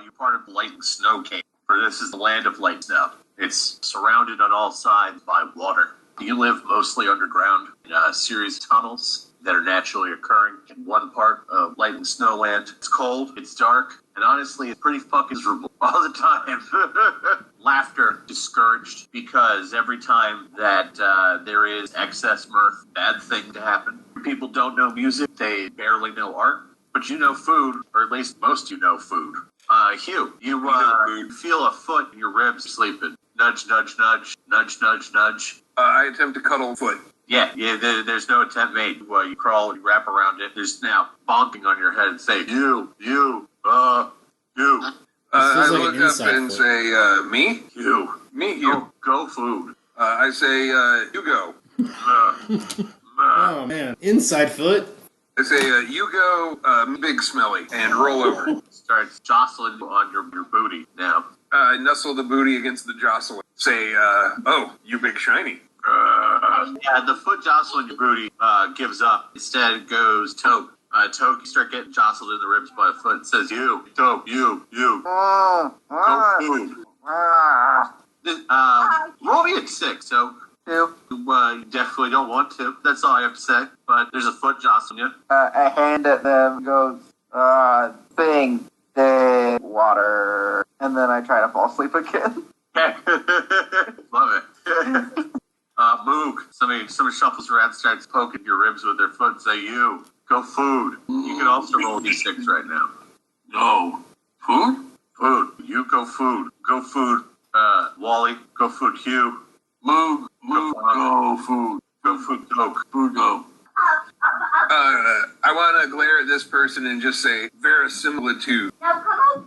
you're part of the light and snow cave. For this is the land of light snow. It's surrounded on all sides by water. You live mostly underground in a series of tunnels that are naturally occurring in one part of light and snow land. It's cold, it's dark, and honestly, it's pretty fucking miserable all the time. Laughter discouraged because every time that there is excess mirth, bad thing to happen. People don't know music, they barely know art, but you know food, or at least most of you know food. Hugh, you feel a foot in your ribs sleeping. Nudge, nudge, nudge, nudge, nudge, nudge. I attempt to cuddle foot. Yeah, there's no attempt made. You crawl, you wrap around it. There's now bonking on your head and say, you. I look up and say, me? You. Me, you. Go food. I say, you go. Oh, man. Inside foot. I say, you go, big smelly, and roll over. Starts jostling on your booty now. I nestle the booty against the jostling. Say, oh, you big shiny. Yeah, the foot jostling your booty gives up. Instead goes Toke. Toke, you start getting jostled in the ribs by a foot. It says, you. Toke, you. Go food. Roll me a 6, Toke. You definitely don't want to. That's all I have to say. But there's a foot jostling you. I hand at them, goes, thing, day, water, and then I try to fall asleep again. Love it. Moog. Somebody shuffles around, starts poking your ribs with their foot and say, you, go food. You can also roll D6 right now. No. Food? Food. You go food. Go food. Wally, go food. Hugh. Moog, go food. Go food, Toke. Food, go. I want to glare at this person and just say, verisimilitude.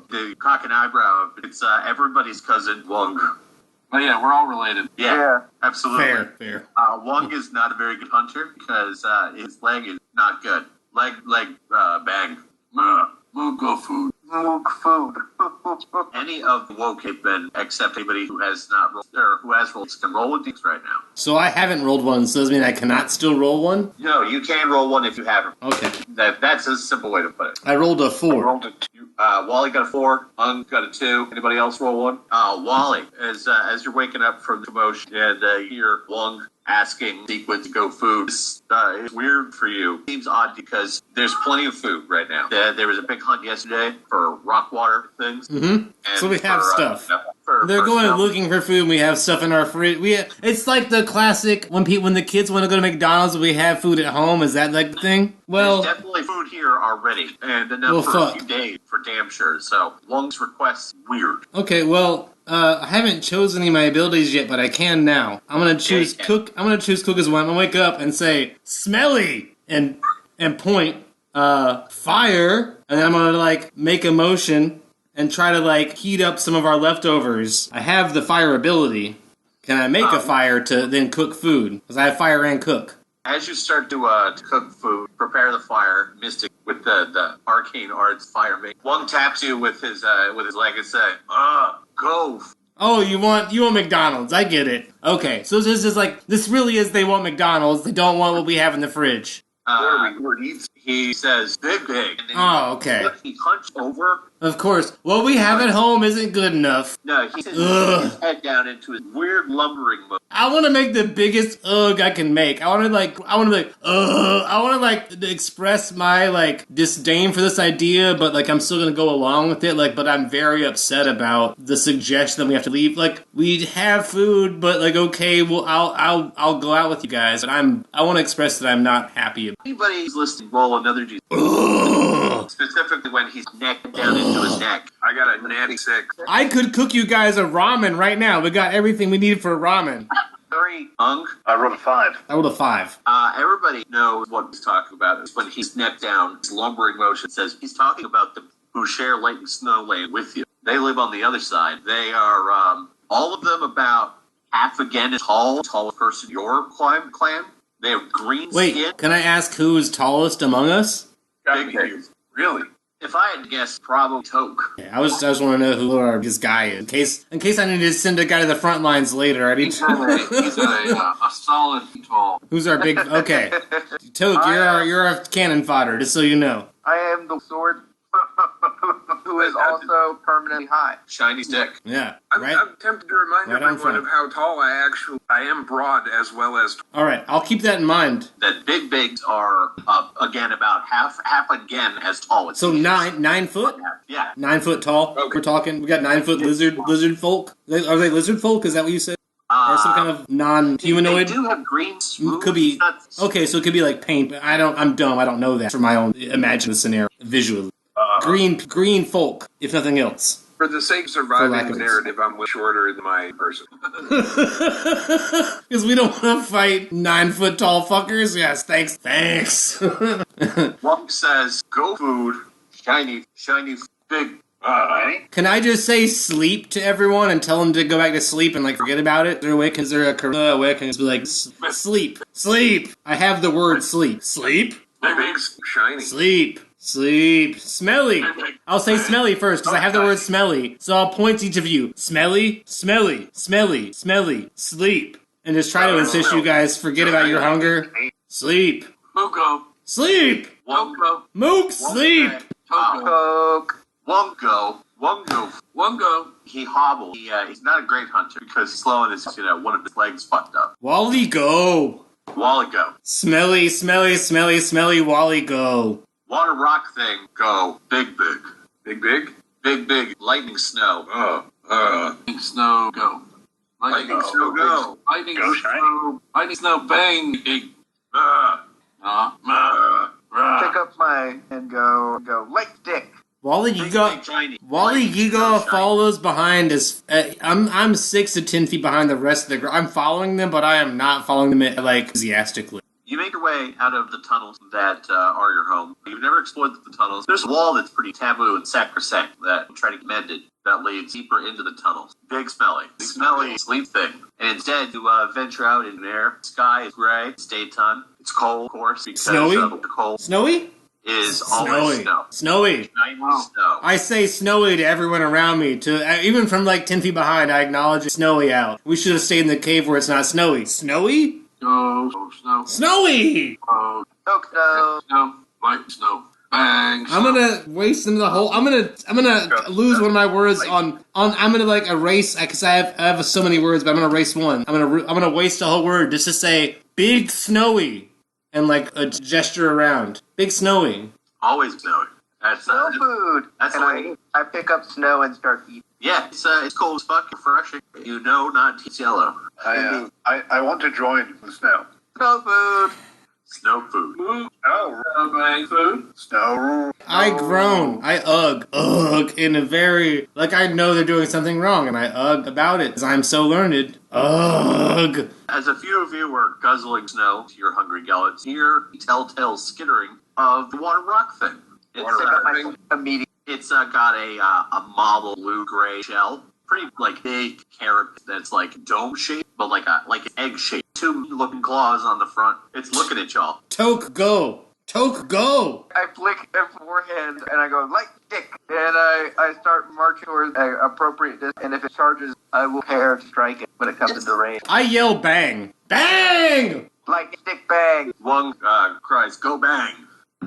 The cock and eyebrow. It's everybody's cousin, Wong. Oh yeah, we're all related. Yeah. Absolutely. Fair. Wong is not a very good hunter because his leg is not good. Leg, bang. Moog, go food. Moog food. Any of the woke have been, except anybody who has not rolled, or who has rolled, can roll with these right now. So I haven't rolled one, so does that mean I cannot still roll one? No, you can roll one if you haven't. Okay. That's a simple way to put it. I rolled a 4. I rolled a 2. Wally got a 4. Ung got a 2. Anybody else roll one? Wally, as you're waking up from the commotion and you hear Wong asking Sequin to go food, it's weird for you. Seems odd because there's plenty of food right now. There was a big hunt yesterday for rock water things. Mm-hmm. So we have stuff. They're going looking for food, and we have stuff in our fridge. It's like the classic when the kids want to go to McDonald's and we have food at home. Is that like the thing? Well, there's definitely food here already, and enough for a few days for damn sure. So Wong's request's weird. Okay, well, I haven't chosen any of my abilities yet, but I can now. I'm gonna choose cook. I'm gonna choose cook as one. I'm gonna wake up and say smelly and point fire, and then I'm gonna make a motion and try to heat up some of our leftovers. I have the fire ability. Can I make a fire to then cook food? Because I have fire and cook. As you start to cook food, prepare the fire, Mystic with the arcane arts fire make. One taps you with his leg and say, go. Oh, you want McDonald's? I get it. Okay, so this is this really is they want McDonald's. They don't want what we have in the fridge. He says, big. And then okay. He hunched over. Of course. What we have at home isn't good enough. No, he sits his head down into his weird lumbering mode. I want to make the biggest I can make. I want to express my disdain for this idea, but I'm still going to go along with it. But I'm very upset about the suggestion that we have to leave. We have food, but okay, well I'll go out with you guys. But I want to express that I'm not happy. Anybody who's listening, roll another D. Specifically when he's neck down into his neck. I got a natty 6. I could cook you guys a ramen right now. We got everything we need for a ramen. 3. Ung. I rolled a 5. I rolled a 5. Everybody knows what he's talking about. It's when he's neck down, his lumbering motion says he's talking about the who share light and snow land with you. They live on the other side. They are all of them about half again as tallest person in your clan. They have green skin. Wait, can I ask who is tallest among us? Big. Really? If I had to guess, probably Toke. Yeah, I just want to know who this guy is. In case I need to send a guy to the front lines later. He's a solid tall. Who's our big... Okay. Toke, you're our cannon fodder, just so you know. I am the sword. who is also permanently high. Shiny stick. Yeah. I'm tempted to remind Right on everyone of how tall I am broad as well as. All right, I'll keep that in mind. That big bigs are again about half again as tall as So he is. 9 foot? Yeah. 9 foot tall. Okay. We're talking. We got 9 foot lizard folk. Are they lizard folk? Is that what you said? Or some kind of non-humanoid? They do have green smooth. Could be. nuts. Okay, so it could be like paint. But I'm dumb. I don't know that for my own imaginative scenario visually. Green folk, if nothing else. For the sake of surviving the narrative, I'm shorter than my person. Because we don't want to fight 9 foot tall fuckers. Yes, thanks. One says, "Go food, shiny, big." Can I just say sleep to everyone and tell them to go back to sleep and like forget about it? They're awake. Is there a way I can just be like sleep? I have the word sleep. Big, shiny. Sleep. Smelly. I'll say smelly first because I have the word smelly. So I'll point to each of you. Smelly. Sleep. And just try to insist you guys forget about your hunger. Sleep. Mugo. Sleep. Wongo. Mook. Sleep. Togo. Coke. Wongo. He hobbled. He's not a great hunter because he's slow and his one of his legs fucked up. Wally go. Wally go. Smelly. Wally go. Water rock thing go. Big. Big? Lightning snow. Lightning snow go. Lightning snow go. Lightning Go, snow. Lightning snow bang. Big. Pick up and go light stick. Wally Giga follows behind as I'm 6 to 10 feet behind the rest of the group. I'm following them, but I am not following them like enthusiastically. You make your way out of the tunnels that are your home. You've never explored the tunnels. There's a wall that's pretty taboo and sacrosanct that I'm trying to get mended that leads deeper into the tunnels. Big smelly sleep thing. And instead, you venture out in the air. Sky is gray. It's daytime. It's cold, of course, because Snowy? the cold Snowy? is always snow. Snowy. Snow. I say snowy to everyone around me. Even from like 10 feet behind, I acknowledge it's snowy out. We should have stayed in the cave where it's not snowy. Snowy? Snow. Snowy! Coke snow. Snow. Light snow. Bang. I'm gonna waste into the whole. I'm gonna lose one of my words on. I'm gonna like erase because I have so many words, but I'm gonna erase one. I'm gonna waste a whole word just to say big snowy and like a gesture around. Big snowy. Always snowy. That's Snow food. That's and the way. I pick up snow and start eating. Yeah, it's cold as fuck, refreshing. You know, not it's yellow. I want to join the snow. Snow food. Snow food. Bang food. Snow. I groan. I ugh in a very like I know they're doing something wrong, and I ugh about it because I'm so learned. Ugh. As a few of you were guzzling snow to your hungry gullets, hear the telltale skittering of the water rock thing. Immediately. It's got a mottled blue-gray shell. Pretty, like, big carrot that's, like, dome-shaped, but like an egg-shaped. 2 looking claws on the front. It's looking at y'all. Toke go. I flick their forehead and I go, light stick. And I start marching towards an appropriate distance. And if it charges, I will prepare to strike it when it comes into range. I yell bang. Bang! Lightning stick bang. One cries, go bang.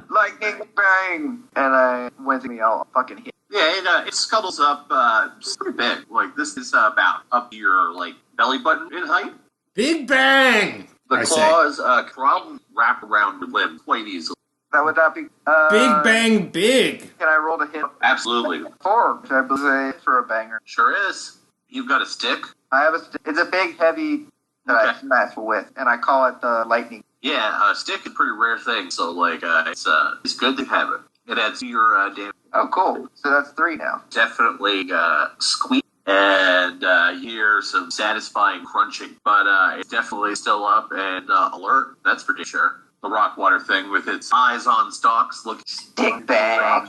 Lightning bang. And I wincingly, I'll fucking hit. Yeah, it scuttles up, it's pretty big. Like, this is about up to your, like, belly button in height. Big bang! The claws probably wrap around your limb quite easily. That would not be... Big bang big! Can I roll to hit? Absolutely. 4, which I believe for a banger. Sure is. You've got a stick. I have a stick. It's a big, heavy that I smash with, and I call it the lightning. Yeah, a stick is a pretty rare thing, so, like, it's good to have it. It adds to your damage. Oh, cool. So that's 3 now. Definitely squeak, and you hear some satisfying crunching, but it's definitely still up and alert, that's for sure. The rock water thing with its eyes on stalks looking Stick bang.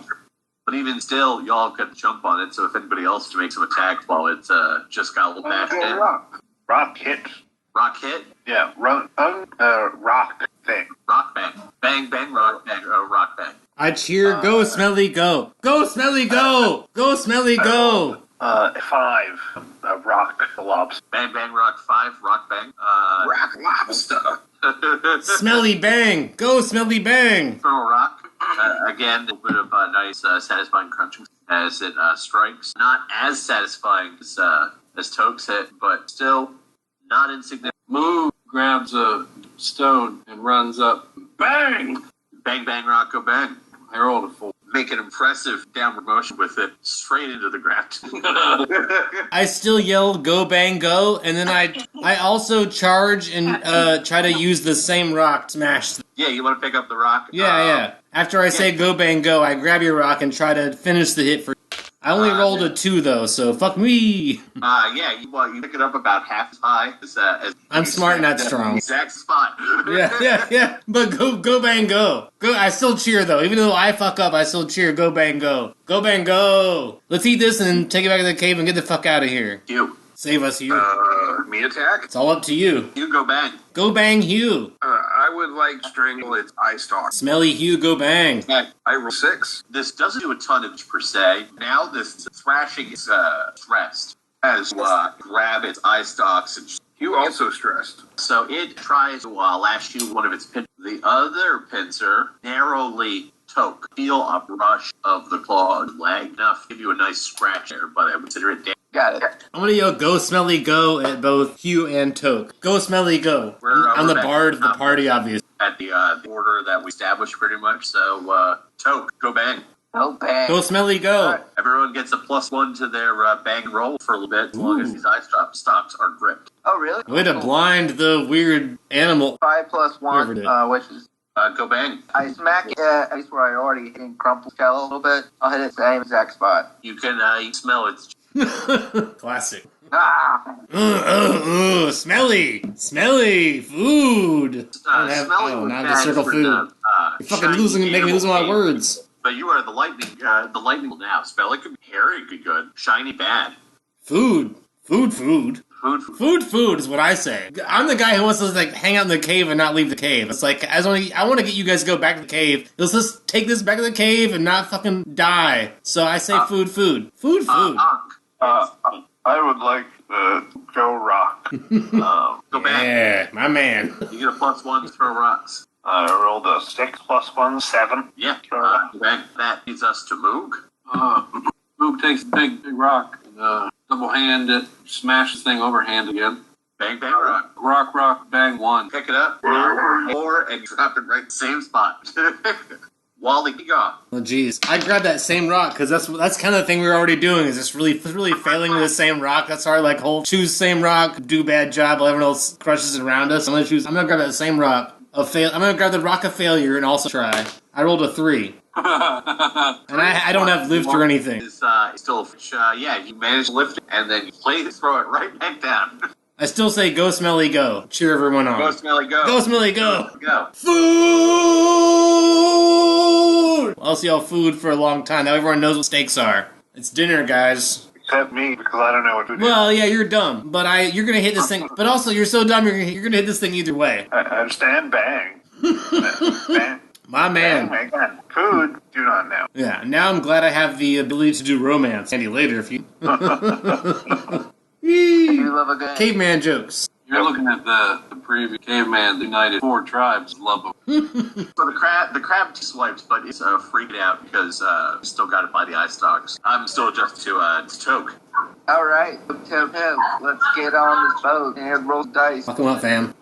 But even still, y'all could jump on it, so if anybody else makes some attacks while it's just got a little bashed in. Rock hit. Rock hit? Yeah, rock thing. Rock bang. Bang, bang, rock bang, rock bang. I cheer, go Smelly go! Go Smelly go! Go Smelly go! 5. Rock lobster. Bang, bang, rock 5, rock bang. Rock lobster. Smelly bang! Go Smelly bang! Throw a rock. Again, a little bit of nice, satisfying crunching as it strikes. Not as satisfying as Toke's hit, but still not insignificant. Moo grabs a stone and runs up. Bang! Bang, bang, rock, go bang. I rolled a 4. Make an impressive downward motion with it straight into the ground. I still yell "Go bang go," and then I also charge and try to use the same rock to smash. Yeah, you want to pick up the rock? Yeah. After I say "Go bang go," I grab your rock and try to finish the hit for. I only rolled a 2 though, so fuck me. Yeah, you pick it up about half as high as I'm smart, not strong. Exact spot. Yeah. But go bang go. Go. I still cheer though, even though I fuck up. I still cheer. Go bang go. Go bang go. Let's eat this and then take it back to the cave and get the fuck out of here. You. Save us, Hugh. Me attack? It's all up to you. You go bang. Go bang, Hugh. I would like strangle its eye stalk. Smelly Hugh, go bang. I roll 6. This doesn't do a ton of per se. Now this thrashing is stressed as grab its eye stalks and You also stressed. so it tries to lash you with one of its pins. The other pincer narrowly feel a brush of the clawed leg enough to give you a nice scratch there, but I consider it damage. Got it. I'm gonna yell "Go Smelly Go" at both Hugh and Toke. Go Smelly Go. I'm the we're bard of the back party, obviously. At the order that we established pretty much. So, Toke, go bang. No bang. Go Smelly Go. All right. Everyone gets a +1 to their bang roll for a little bit, as long as these eye stalks are gripped. Oh, really? Way to blind the weird animal. 5 plus 1, Whoever did. which is... Go bang. I smack it at least where I already hit Crumple's shell a little bit. I'll hit it same exact spot. You can you smell its Classic. Ah! Smelly food. smelling Not the circle food. You're fucking making me lose my words. But you are the lightning now. Spell it could be hairy, it could be good. Shiny bad. Food Food. is what I say. I'm the guy who wants to hang out in the cave and not leave the cave. It's like I want to get you guys to go back to the cave. Let's just take this back to the cave and not fucking die. So I say food. I would like go rock. Go back. Yeah, my man. You get a +1 to throw rocks. I rolled a 6 plus 1, 7. Yeah. That leads us to Moog. Moog takes a big rock and double hand it, smash this thing overhand again. Bang, bang, rock. Rock, bang, 1. Pick it up. Or and drop it right in the same spot. Wally, be gone. Oh jeez, I grabbed that same rock because that's kind of the thing we were already doing. Is just really failing with the same rock. That's our whole choose same rock, do bad job while everyone else crushes it around us. I'm gonna grab that same rock of fail. I'm gonna grab the rock of failure and also try. I rolled a 3. And I don't have lift or anything. It's still, you managed to lift it, and then you throw it right back down. I still say go Smelly go. Cheer everyone on. Go, Smelly, go. Go Smelly go. Go. Food! I'll see y'all food for a long time. Now everyone knows what steaks are. It's dinner, guys. Except me, because I don't know what to do. Well, yeah, you're dumb, but you're gonna hit this thing. But also, you're so dumb, you're gonna hit this thing either way. I understand bang. Bang. My man. Bang, again. Food, do not know. Yeah, now I'm glad I have the ability to do romance. Andy, later if you... You love a good... Caveman jokes. You're looking at the previous caveman that united 4 tribes. Love them. So the crab swipes, but it's freaked out because still got it by the eye stalks. I'm still adjusted to Toke. Alright, tell him, let's get on this boat and roll dice. Fuck 'em up, fam.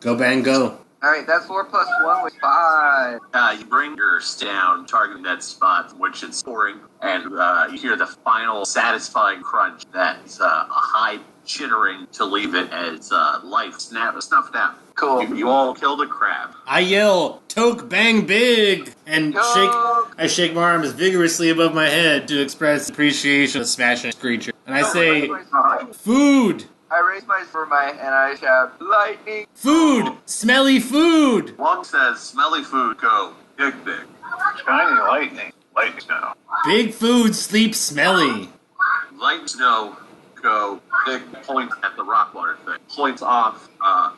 Go bang go. Alright, that's 4 plus 1 was 5. You bring your stick down, targeting that spot, which it's soaring, and you hear the final satisfying crunch that's a hide chittering to leave it as life snuffed out. Cool. You all killed a crab. I yell, Toke bang big! And I shake my arms vigorously above my head to express appreciation of smashing this creature. And I say, food! I raise my and I shout, lightning! Food! Smelly food! One says, smelly food, go. Big. Shiny lightning. Lightning snow. Big food, sleep smelly. Light snow, go. Big points at the rock water thing. Points off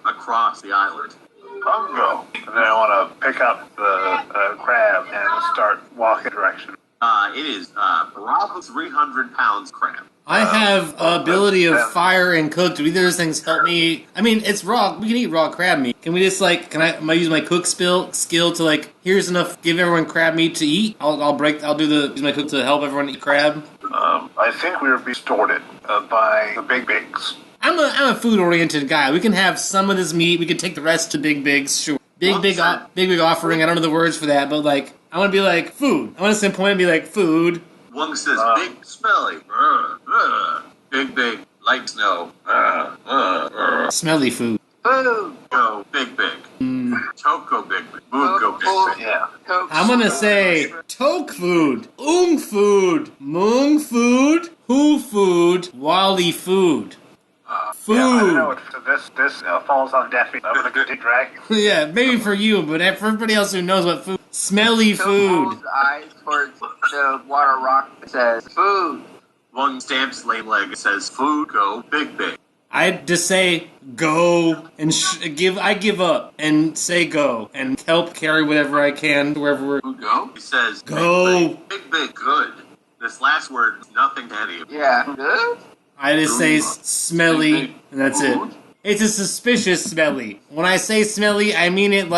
across the island. Bongo. And then I want to pick up the crab and start walking direction. It is Bravo 300 pounds crab. I have ability of fire and cook. Do either of those things help me? I mean, it's raw. We can eat raw crab meat. Can we just am I use my cook skill to here's enough, give everyone crab meat to eat? Use my cook to help everyone eat crab. I think we were being distorted by the big bigs. I'm a food oriented guy. We can have some of this meat. We can take the rest to Big Bigs. Sure. Big big offering. I don't know the words for that, but I want to be like food. I want to say point and be like food. One says big smelly, big light snow, smelly food. Food. Go big. Toke go big. Moon go big. Yeah. I'm gonna say toke food, food, moong food, who food, wally food. Food. Yeah, I don't know if this falls on deaf ears. I'm gonna go to dragon. Yeah, maybe for you, but for everybody else who knows what food, smelly food. Toad's eyes towards the water rock that says food. One stamps lame leg and says food go big. I just say go and I give up and say go and help carry whatever I can wherever we're. Food go? He says Go. Big, good. This last word is nothing to any of you. Yeah. Good. I just say smelly, and that's it. It's a suspicious smelly. When I say smelly, I mean it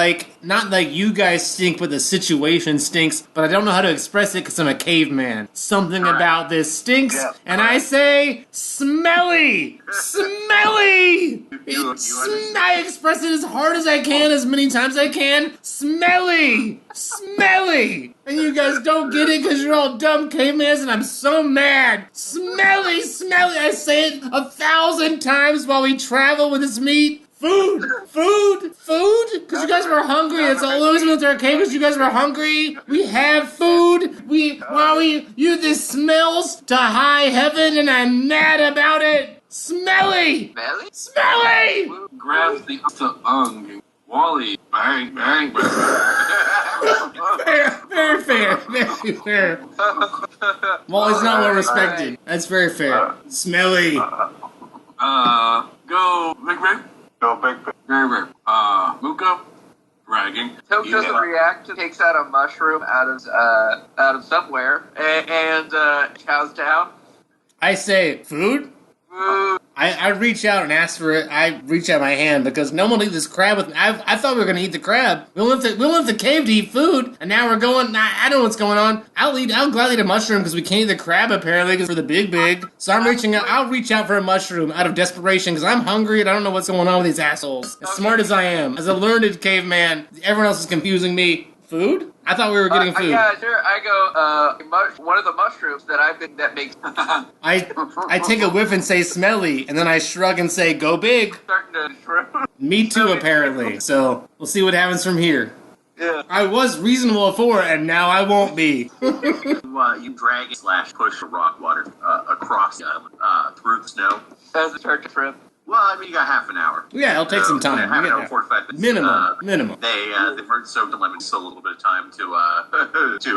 not like you guys stink, but the situation stinks, but I don't know how to express it because I'm a caveman. Something about this stinks, and I say smelly! Smelly! I express it as hard as I can, as many times as I can. Smelly! Smelly! And you guys don't get it because you're all dumb cavemans, and I'm so mad. Smelly, smelly. I say it 1,000 times while we travel with this meat. Food! Because you guys were hungry. That's all it was with our cave, because you guys were hungry. We have food. This smells to high heaven, and I'm mad about it. Smelly! Smelly? Smelly! Grabs the ung. Wally, bang. Very fair. Wally's not well respected. That's very fair. Smelly. Go big. Go big. Very. Muka, dragging. Toke doesn't react. Takes out a mushroom out of somewhere and chows down. I say, food? Food. I reach out and ask for it. I reach out my hand because no one will eat this crab with me. I thought we were going to eat the crab. We left the cave to eat food, and now we're going. I don't know what's going on. I'll gladly eat a mushroom because we can't eat the crab apparently because we're the big. So I'm reaching out. I'll reach out for a mushroom out of desperation because I'm hungry and I don't know what's going on with these assholes. As smart as I am, as a learned caveman, everyone else is confusing me. Food? I thought we were getting food. Yeah, sure. I go, one of the mushrooms that makes... I take a whiff and say smelly, and then I shrug and say, go big. Starting to shrimp. Me too, apparently. So, we'll see what happens from here. Yeah. I was reasonable before, and now I won't be. You drag / push the rock water across the island, through the snow. As a start to shrimp. Well, I mean, you got half an hour. Yeah, it'll take some time. Half an hour, 45 minutes. Minimum. They've soaked the lemon, so a little bit of time to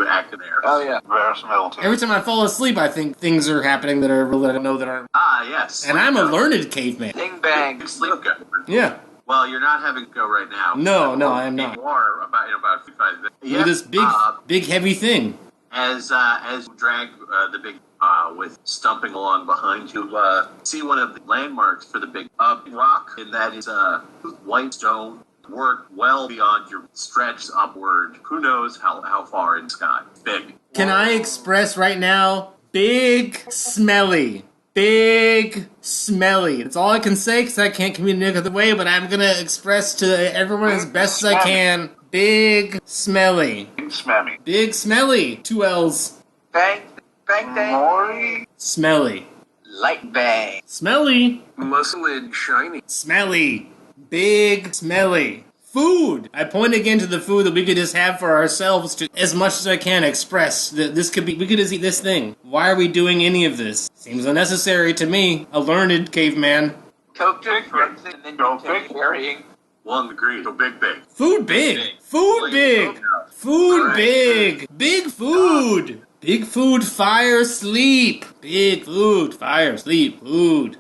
act in there. Oh, yeah. Very smell too. Every time I fall asleep, I think things are happening that I don't know that aren't. Ah, yes. And I'm a learned caveman. Ding bang. Sleep go. Yeah. Well, you're not having to go right now. No, I am not. You are about 55 minutes. With this big heavy thing. As you drag the big with stumping along behind you, see one of the landmarks for the big rock, and that is white stone, work well beyond your stretch upward. Who knows how far in the sky? Big. Can I express right now? Big smelly. Big smelly. That's all I can say because I can't communicate the way, but I'm going to express to everyone as best as I can. Big smelly. Big smelly. Big smelly. 2 L's. Bang bang. Smelly. Light bang. Smelly. Muscled, shiny. Smelly. Big smelly. Food. I point again to the food that we could just have for ourselves to, as much as I can, express that we could just eat this thing. Why are we doing any of this? Seems unnecessary to me, a learned caveman. Toke just runs it and then Go you take big. carrying. One agreed. So big. Food big. Food big. Food big. Big food. Big food, fire, sleep. Big food, fire, sleep, food.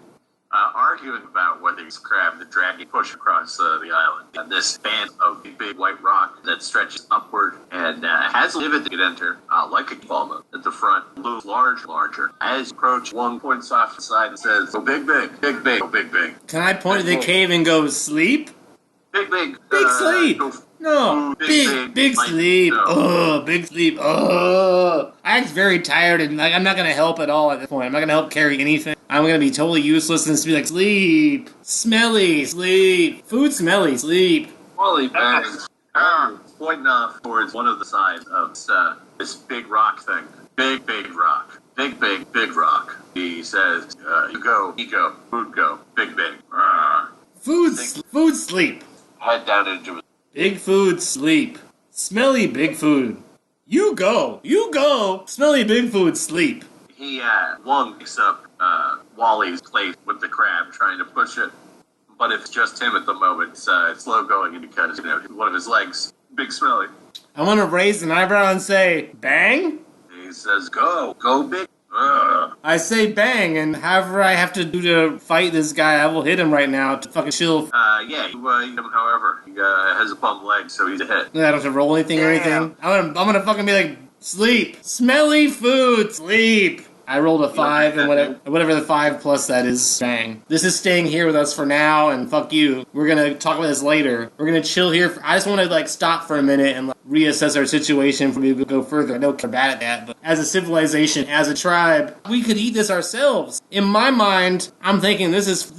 arguing about whether he's crab the dragon push across the island. And this band of big white rock that stretches upward and has a divot that could enter, like a ball at the front, looms larger. As you approach, one points off the side and says, "Oh, big, oh, big." Can I point at the cave and go, sleep? Big. Big sleep. No, big sleep. No. Oh, big sleep. Oh, I'm very tired and like I'm not gonna help at all at this point. I'm not gonna help carry anything. I'm gonna be totally useless and just be like, sleep, smelly, sleep, food, smelly, sleep. Wally bags. Pointing off towards one of the sides of this big rock thing. Big rock. Big rock. He says, you go, food go, big. Food, sleep. Head down into it. Big food, sleep. Smelly big food. You go. Smelly big food, sleep. He, one picks up Wally's plate with the crab, trying to push it. But it's just him at the moment. It's slow going because, one of his legs, big smelly. I want to raise an eyebrow and say, bang? He says, go big. I say bang, and however I have to do to fight this guy, I will hit him right now to fucking chill. You hit him however. He has a bum leg, so he's a hit. I don't have to roll anything or anything. I'm gonna fucking be like, sleep. Smelly food, sleep. I rolled a 5, and whatever the 5 plus that is, bang. This is staying here with us for now, and fuck you. We're gonna talk about this later. We're gonna chill here. I just want to stop for a minute and reassess our situation before we go further. I know we're bad at that, but as a civilization, as a tribe, we could eat this ourselves. In my mind, I'm thinking this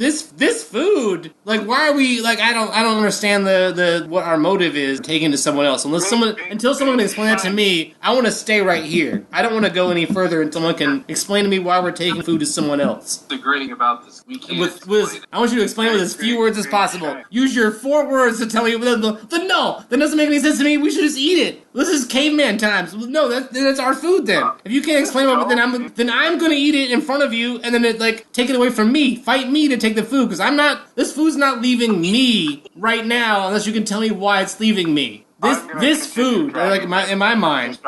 food. Why are we I don't understand the what our motive is taking to someone else. Until someone can explain it to me, I want to stay right here. I don't want to go any further until someone can explain to me why we're taking food to someone else. Degrading about this. We can't I want you to explain with as few words as possible. Use your 4 words to tell me. No, that doesn't make any sense to me. We should just eat it. This is caveman times. No, that's our food then. If you can't explain it, then I'm gonna eat it in front of you, and then take it away from me. Fight me to take the food, because this food's not leaving me right now unless you can tell me why it's leaving me. This food, in my mind,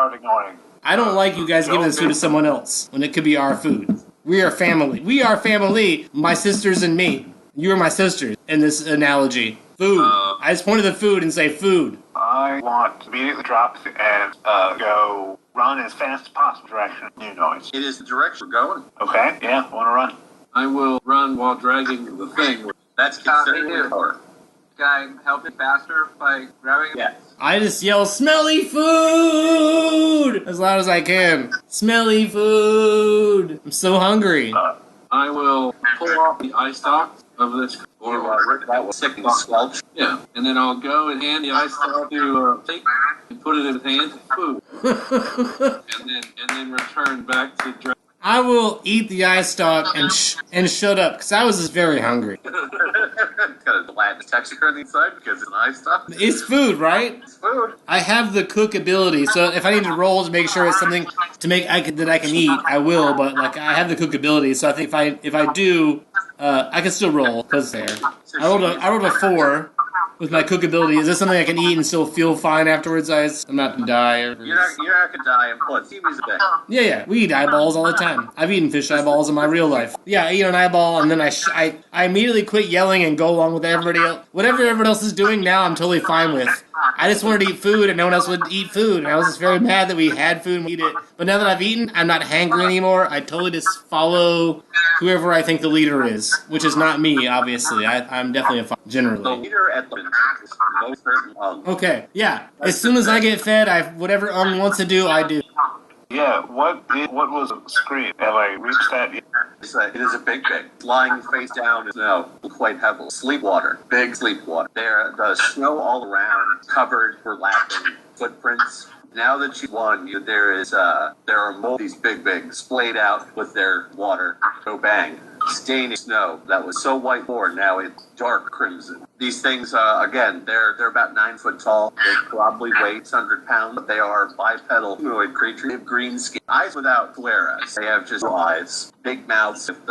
I don't like you guys giving this food to someone else when it could be our food. We are family. My sisters and me. You are my sisters in this analogy. Food. I just pointed the food and say food. I want to immediately drop and go run as fast as possible direction. New noise. It is the direction we're going. Okay, yeah, I want to run. I will run while dragging the thing. That's considerably more. Can I help it faster by grabbing it? Yeah. I just yell, smelly food! As loud as I can. Smelly food! I'm so hungry. I will pull off the eye stalk of this. That was sick and squelch. Yeah, and then I'll go and hand the eye stalk to take and put it in his hands food. and then return back to drag. I will eat the eye stalk and shut up, because I was just very hungry. Got a bland texture on the inside because it's an eye stalk. It's food, right? It's food. I have the cook ability, so if I need to roll to make sure it's something that I can eat, I will. But I have the cook ability, so I think if I do, I can still roll because there. I rolled a 4 with my cook ability. Is this something I can eat and still feel fine afterwards? I'm not gonna die. You're not gonna die in blood. TV's a bit. Yeah. We eat eyeballs all the time. I've eaten fish eyeballs in my real life. Yeah, I eat an eyeball and then I immediately quit yelling and go along with everybody else. Whatever everyone else is doing now, I'm totally fine with. I just wanted to eat food and no one else would eat food. And I was just very mad that we had food and we eat it. But now that I've eaten, I'm not hangry anymore. I totally just follow whoever I think the leader is, which is not me, obviously. I'm definitely a generally. The leader at the most certain Okay, yeah. As soon as I get fed, whatever wants to do, I do. Yeah, what was a scream? Have I reached that yet? It is a big thing. Lying face down in snow, quite heavily. Sleep water. Big sleep water. The snow all around, covered, overlapping footprints. Now that you won, there are more of these big splayed out with their water. Go bang. Staining snow that was so white before, now it's dark crimson. These things, again, they're about 9 foot tall. They probably weigh 600 pounds. But they are bipedal humanoid creatures. They have green skin, eyes without flares. They have just eyes, big mouths with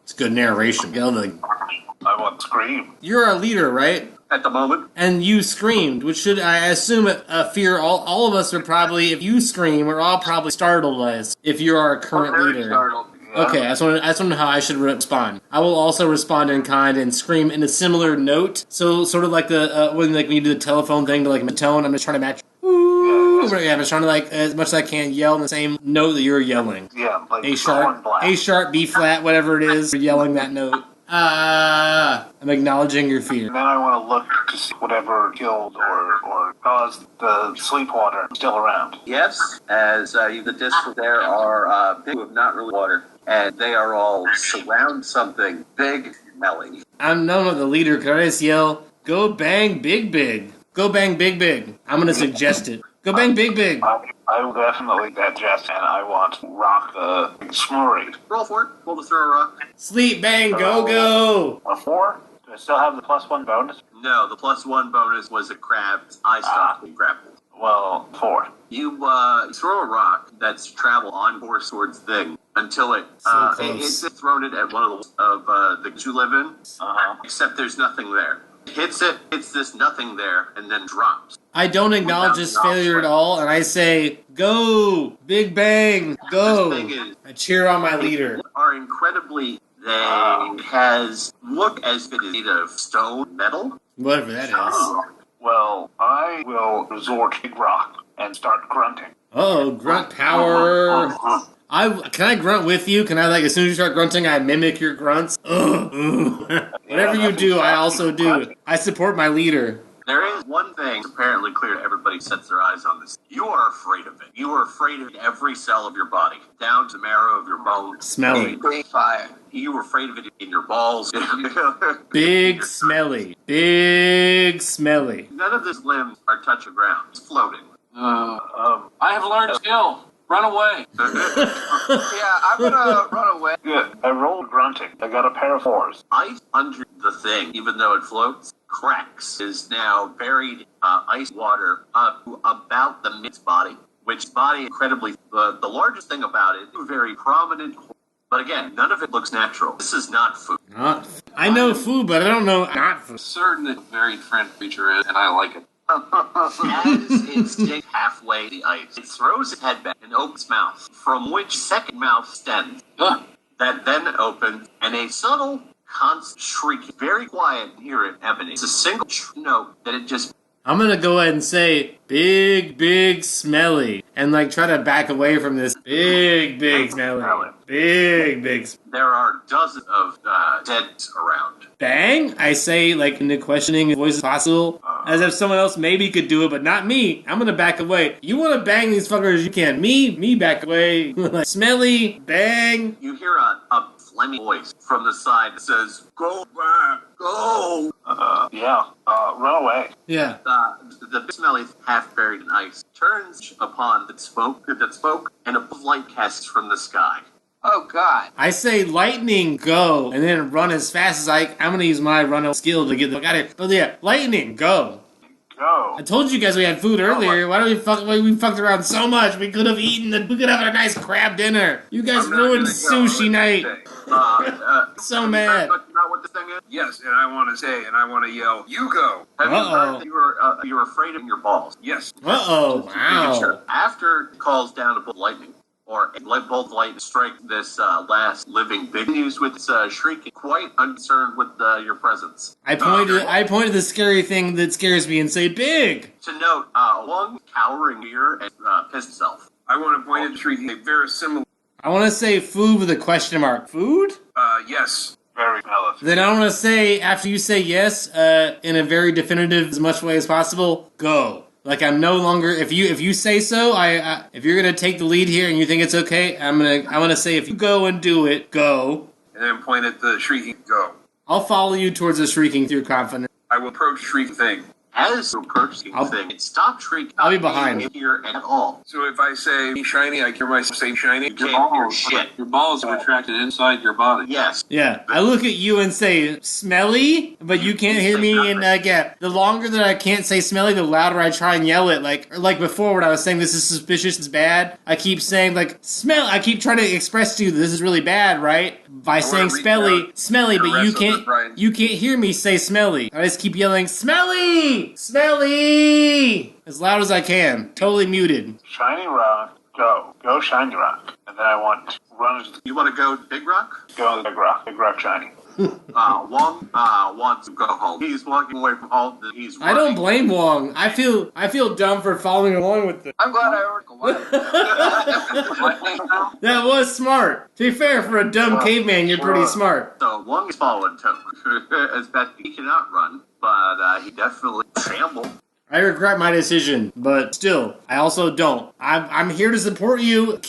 It's good narration. I want to scream. You're our leader, right? at the moment. And you screamed, which should, I assume, fear all of us are probably, if you scream, we're all probably startled as if you're our current leader. Startled. Okay, I just want to know how I should respond. I will also respond in kind and scream in a similar note. So sort of like the when you do the telephone thing to like a tone. I'm just trying to match. Ooh, yeah, I'm just trying to like as much as I can yell in the same note that you're yelling. Yeah, like A sharp, B flat, whatever it is. You're yelling that note. I'm acknowledging your fear. And then I want to look to see whatever killed or caused the sleep water still around. Yes, as the district there are people who have not really water, and they are all surround something big, smelly. I'm no the leader. Could I just yell, "Go bang, big, big"? Go bang, big, big. I'm gonna suggest it. Go bang, big, big. I will definitely digest, and I want to rock the slurry. Roll for it. Roll to throw a rock. Sleep, bang, go. A 4? Do I still have the +1 bonus? No, the +1 bonus was a crab's eye stock being grappled. Well, 4. You throw a rock that's travel on course towards the thing until it's thrown it at one of the you live in. Except there's nothing there. Hits it, it's this nothing there, and then drops. I don't acknowledge his failure at all, and I say, "Go, Big Bang, go!" The thing is, I cheer on my leader. Are incredibly. They has look as if it is made of stone, metal. Whatever that is. Well, I will resort to rock and start grunting. Oh, grunt power! Can I grunt with you? Can I as soon as you start grunting, I mimic your grunts? Whatever you do, I also do. I support my leader. There is one thing apparently clear to everybody who sets their eyes on this. You are afraid of it. You are afraid of every cell of your body, down to the marrow of your bones. Smelly. Fire. You are afraid of it in your balls. Big smelly. Big smelly. None of his limbs are touching ground. It's floating. I have learned a skill. Run away. Yeah, I'm gonna run away. Good. I rolled grunting. I got a pair of 4s. Ice under the thing, even though it floats, cracks, is now buried in ice water up to about the mid's body, which body incredibly, the largest thing about it, very prominent. But again, none of it looks natural. This is not food. I know food, but I don't know not food. Certain that very friend creature is, and I like it. As it sticks halfway the ice, it throws its head back and opens its mouth, from which second mouth stems. That then opens, and a subtle, constant shriek, very quiet, and hear it emanates. It's a single note that it just... I'm gonna go ahead and say, big, big smelly. And try to back away from this big, big smelly. Big, big smelly. There are dozens of deads around. Bang? I say, in the questioning voice as possible. As if someone else maybe could do it, but not me. I'm gonna back away. You wanna bang these fuckers, you can. Me back away. Smelly, bang. You hear a phlegmy voice from the side that says, "Go back, go!" Run away. Yeah. The big smelly, half buried in ice, turns upon that spoke, and a light casts from the sky. Oh, God. I say lightning, go, and then run as fast as I'm gonna use my run skill to get the fuck out of here. But yeah, lightning, go. Go. I told you guys we had food earlier. Why do we fucked around so much? We could have we could have had a nice crab dinner. You guys ruined sushi night. So mad. Not what this thing is? Yes, and I want to yell, "You go!" Have you heard that you're afraid of your balls? Yes. Wow. After it calls down a bolt of lightning, or a bolt of lightning strike this last living big news with shrieking, quite unconcerned with your presence. I point to the scary thing that scares me and say, big! To note, one cowering ear and pissed self. I want to point at shrieking a very similar. I want to say food with a question mark. Food? Yes. Very mellow. Then I want to say, after you say yes, in a very definitive, as much way as possible, go. I'm no longer. If you say so, if you're gonna take the lead here and you think it's okay, I'm gonna say if you go and do it, go. And then point at the shrieking, go. I'll follow you towards the shrieking through confidence. I will approach shrieking thing. As you approach the thing, it stopped shrieking. I'll be behind. Here at all. So if I say shiny, I hear myself say shiny. You can't hear shit. Your balls are attracted inside your body. Yes. Yeah. I look at you and say smelly, but you can't hear me. And the longer that I can't say smelly, the louder I try and yell it. Like before when I was saying this is suspicious, it's bad. I keep saying smell. I keep trying to express to you that this is really bad, right? By saying smelly, but you can't hear me say smelly. I just keep yelling smelly, smelly, as loud as I can. Totally muted. Shiny rock, go. Go shiny rock. And then I want to runs You want to go to Big Rock? go to the Big Rock Shiny. Wong wants to go home. He's walking away from home. He's I don't blame Wong. I feel dumb for following along with this. I'm glad I already That was smart. To be fair, for a dumb caveman, you're pretty smart. So Wong is following Toad as best he cannot run, but he definitely shambled. I regret my decision, but still, I also don't. I'm here to support you.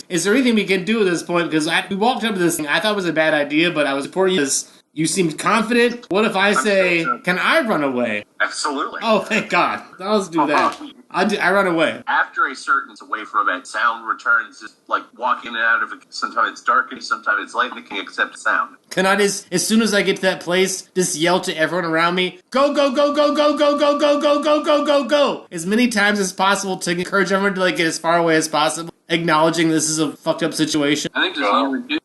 Is there anything we can do at this point? Because we walked up to this thing, I thought it was a bad idea, but I was supporting you because you seemed confident. What if I say, can I run away? Absolutely. Oh, thank God. Let's do that. I run away. After a certain away from it, sound returns, just like walking out of it. Sometimes it's darkening, sometimes it's light, and it can accept sound. Can I just, as soon as I get to that place, just yell to everyone around me, go, go, go, go, go, go, go, go, go, go, go, go, go, as many times as possible to encourage everyone to get as far away as possible, acknowledging this is a fucked up situation. I think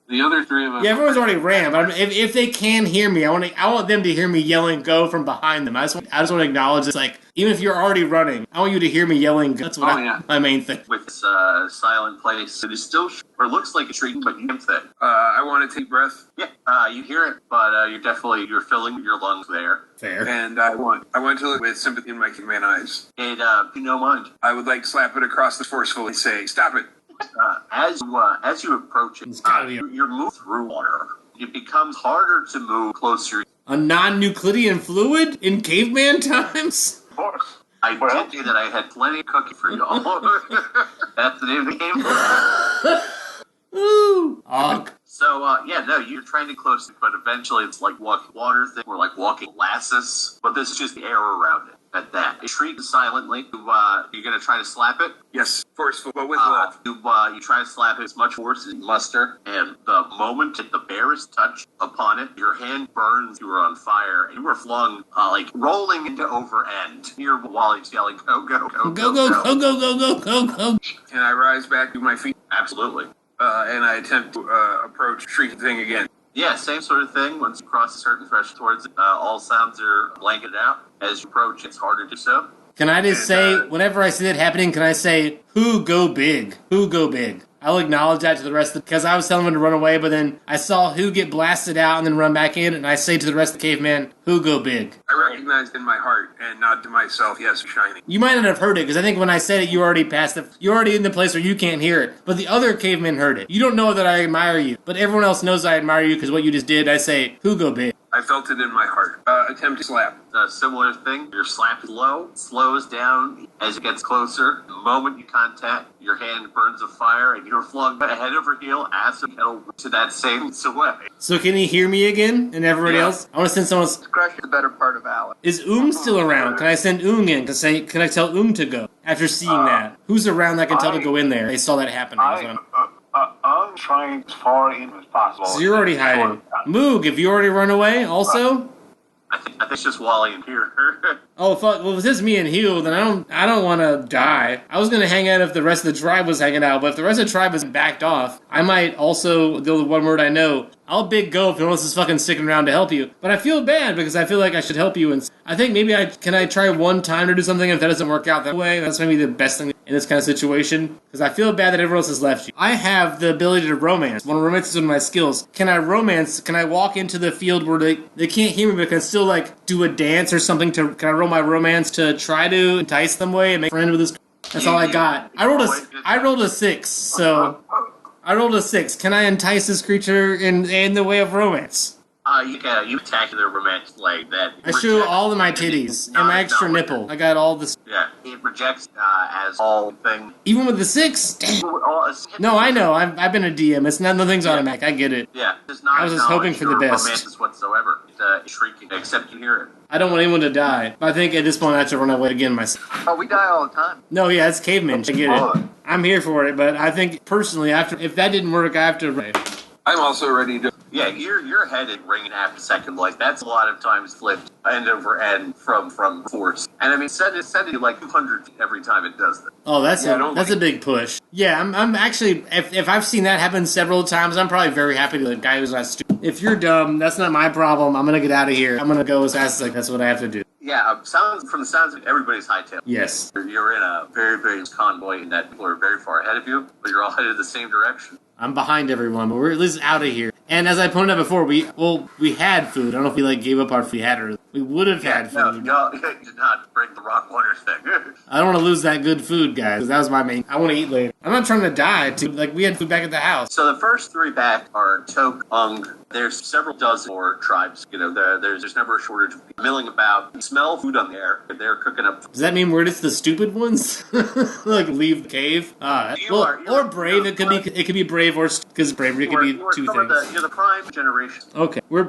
the other three of us. Yeah, everyone's already ran, but if they can hear me, I want them to hear me yelling "go" from behind them. I just want to acknowledge it's even if you're already running, I want you to hear me yelling. That's what my main thing. With this silent place, it is still or looks like a tree, but you can't say. I want to take breath. Yeah, you hear it, but you're filling your lungs there. Fair. And I want to look with sympathy in my caveman eyes. And you don't mind. I would slap it across the forcefully and say, "Stop it." As you approach it, you're moved through water. It becomes harder to move closer. A non-Euclidean fluid in caveman times? Of course. I did say that I had plenty of cookie for y'all. That's the name of the game. Ooh. Og. So, you're trying to close it, but eventually it's like walking water thing, or like walking molasses, but this is just the air around it. At that. It shrieks silently. You're going to try to slap it? Yes, forceful, but with love. You try to slap it as much force as you muster, and the moment that the barest touch upon it, your hand burns, you were on fire, and you were flung, rolling into over end. You're Wally's yelling, go, go, go, go, go, go, go, go, go, go, go. Can I rise back to my feet? Absolutely. And I attempt to approach shrieking thing again. Yeah, same sort of thing. Once you cross a certain threshold towards it, all sounds are blanketed out. As you approach, it's harder to do so. Can I just say, whenever I see that happening, can I say, who go big? Who go big? I'll acknowledge that to the rest of the... Because I was telling them to run away, but then I saw who get blasted out and then run back in, and I say to the rest of the caveman, who go big? I recognized in my heart and nod to myself, yes, shining. You might not have heard it, because I think when I said it, you already passed it. You're already in the place where you can't hear it. But the other caveman heard it. You don't know that I admire you, but everyone else knows I admire you because what you just did. I say, who go big? I felt it in my heart. Attempt to slap. A similar thing. Your slap is low, slows down as it gets closer. The moment you contact, your hand burns a fire, and you're flung head over heel, ass and kettle to that same way. So can he hear me again and everybody else? I want to send someone. Crush is the better part of Alan. Is still around? Can I send in? Can I tell to go? After seeing that, who's around that can tell to go in there? They saw that happening. I'm trying as far in as possible. So you're already hiding. Moog, have you already run away also? I think it's just Wally in here. Oh, fuck. Well, if it's just me and Hugh, then I don't want to die. I was going to hang out if the rest of the tribe was hanging out, but if the rest of the tribe is backed off, I might also, the one word I know, I'll big go if no one else is fucking sticking around to help you. But I feel bad because I feel like I should help you. And I think maybe can I try one time to do something if that doesn't work out that way? That's maybe the best thing in this kind of situation. Because I feel bad that everyone else has left you. I have the ability to romance. Romance is one of my skills. Can I romance? Can I walk into the field where they can't hear me but can still do a dance or something can I roll my romance to try to entice them away and make a friend with this? That's all I got. I rolled a 6, so... I rolled a 6. Can I entice this creature in the way of romance? You attack their romantic leg. That I show all of my titties and my extra nipple. I got all this. Yeah, it rejects as all thing. Even with the 6? Damn. No, I know. I've been a DM. It's nothing's automatic. I get it. Yeah, does not. I was just hoping for the best. Romances whatsoever. It's shrieking, except you hear it. I don't want anyone to die. But I think at this point I have to run away again myself. Oh, we die all the time. No, yeah, it's caveman. I get it. I'm here for it, but I think personally, if that didn't work, I have to. I'm also ready to. Yeah, your head is ringing half a second. That's a lot of times flipped end over end from force. And I mean, send it like 200 every time it does that. Oh, that's a big push. Yeah, I'm actually, if I've seen that happen several times, I'm probably very happy to the guy who's not stupid. If you're dumb, that's not my problem. I'm gonna get out of here. I'm gonna go as fast as that's what I have to do. Yeah, from the sounds of it, everybody's hightail. Yes. You're in a very, very convoy in that people are very far ahead of you, but you're all headed the same direction. I'm behind everyone, but we're at least out of here. And as I pointed out before, we had food. I don't know if we gave up our food we had earlier. We would have had food. No, you did not bring the rock water thing. I don't want to lose that good food, guys, because that was my main. I want to eat later. I'm not trying to die, too. We had food back at the house. So the first 3 back are Tok, Ung. There's several dozen more tribes. There's never a shortage of people milling about. You smell food on the air. They're cooking up. Does that mean we're just the stupid ones? Leave the cave? Or brave. It could be brave, or because bravery could be two things. You're the prime generation. Okay, we're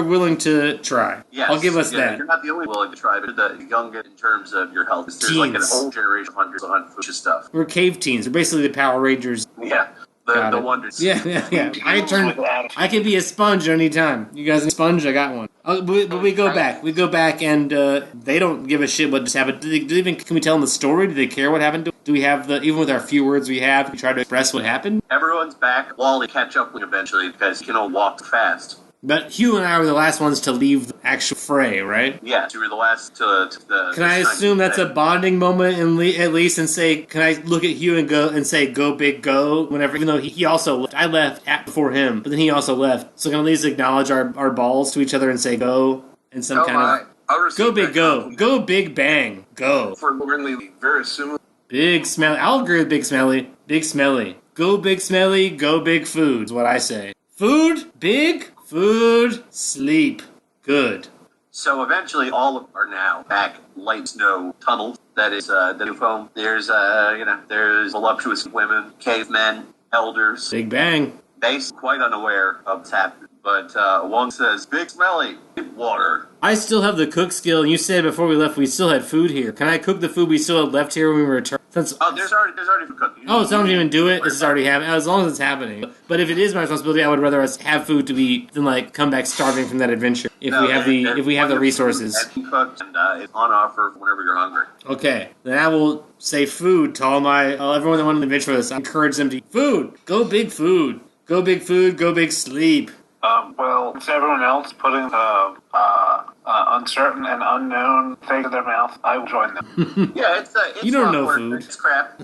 willing to try. Yes. I'll give us that. You're not the only willing to try, but the youngest in terms of your health. There's Teens. an whole generation of hunters on food stuff. We're cave teens. We're basically the Power Rangers. Yeah. The wonders. Yeah. I can be a sponge any time. You guys need a sponge? I got one. But we go back. We go back, and they don't give a shit what just happened. Can we tell them the story? Do they care what happened? Do we have even with our few words we have, we try to express what happened? Everyone's back. Wally catch up with eventually because he can all walk fast. But Hugh and I were the last ones to leave the actual fray, right? Yes, you were the last to the... Can I assume that's a bonding moment at least and say, can I look at Hugh and say, go big, go, whenever, even though he also left. I left before him, but then he also left. So can I at least acknowledge our balls to each other and say, go, and some kind of... Go big, go. Go big, bang. Go. For Lordly, very assuming. Big smelly. I'll agree with big smelly. Big smelly. Go big smelly, go big food is what I say. Food, big... Food, sleep, good. So eventually, all of them are now back light snow tunnels. That is the foam. There's there's voluptuous women, cavemen, elders. Big bang. They quite unaware of what's happening. But one says, "Big smelly water." I still have the cook skill, and you said before we left we still had food here. Can I cook the food we still had left here when we returned? There's already food cooking. Oh, so I don't even do it. This is already happening. As long as it's happening. But if it is my responsibility, I would rather us have food to eat than come back starving from that adventure. If we have the resources. And cooked and it's on offer whenever you're hungry. Okay, then I will say food to everyone that wanted to adventure with us. I encourage them to eat food. Go big food. Go big food. Go big sleep. Well, is everyone else putting uncertain and unknown thing in their mouth? I will join them. Yeah, it's you don't know food. It's crap.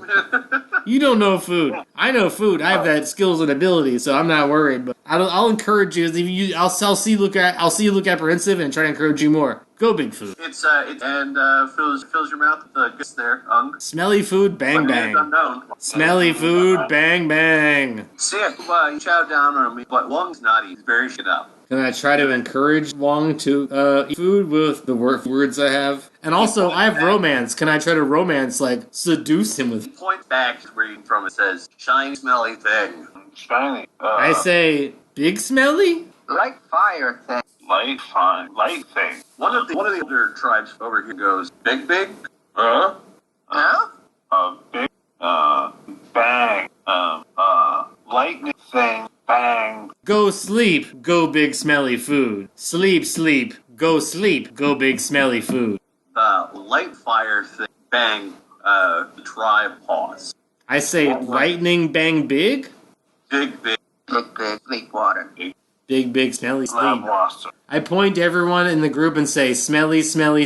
You don't know food. I know food. I have that skills and ability, so I'm not worried. But I'll encourage you. I'll see you look apprehensive and try to encourage you more. Go big food. It fills your mouth with the goods there, Ung. Smelly food, bang bang. Smelly food, bang bang. See it, you chow down on me, but Wong's not eating. He's very shit up. Can I try to encourage Wong to eat food with the words I have? And also, I have romance. Can I try to romance, seduce him with... He points back to where he's from and says, shiny, smelly thing. Shiny. I say, big smelly? Light fire thing. Light thing. One of the older tribes over here goes, big? Huh? Big, bang. Lightning thing, bang. Go sleep, go big smelly food. Sleep, go sleep, go big smelly food. Light fire thing, bang, tribe pause. I say lightning bang big? Big, Sleep water. Big, smelly sleep. I point to everyone in the group and say, smelly, sleep.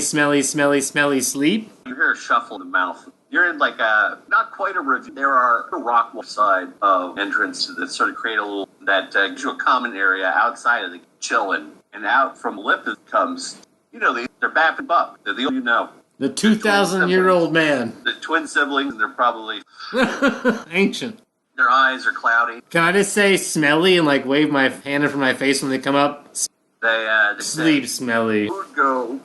You hear a shuffle in the mouth. You're in not quite a ravine. There are a rock wall side of entrance that sort of create a little, that gives you a common area outside of the chillin'. And out from the lip comes, they're Bap and Buck. They're the only The 2,000-year-old man. The twin siblings, and they're probably... Ancient. Their eyes are cloudy. Can I just say smelly and wave my hand in front of my face when they come up? They sleep say, smelly. Food go,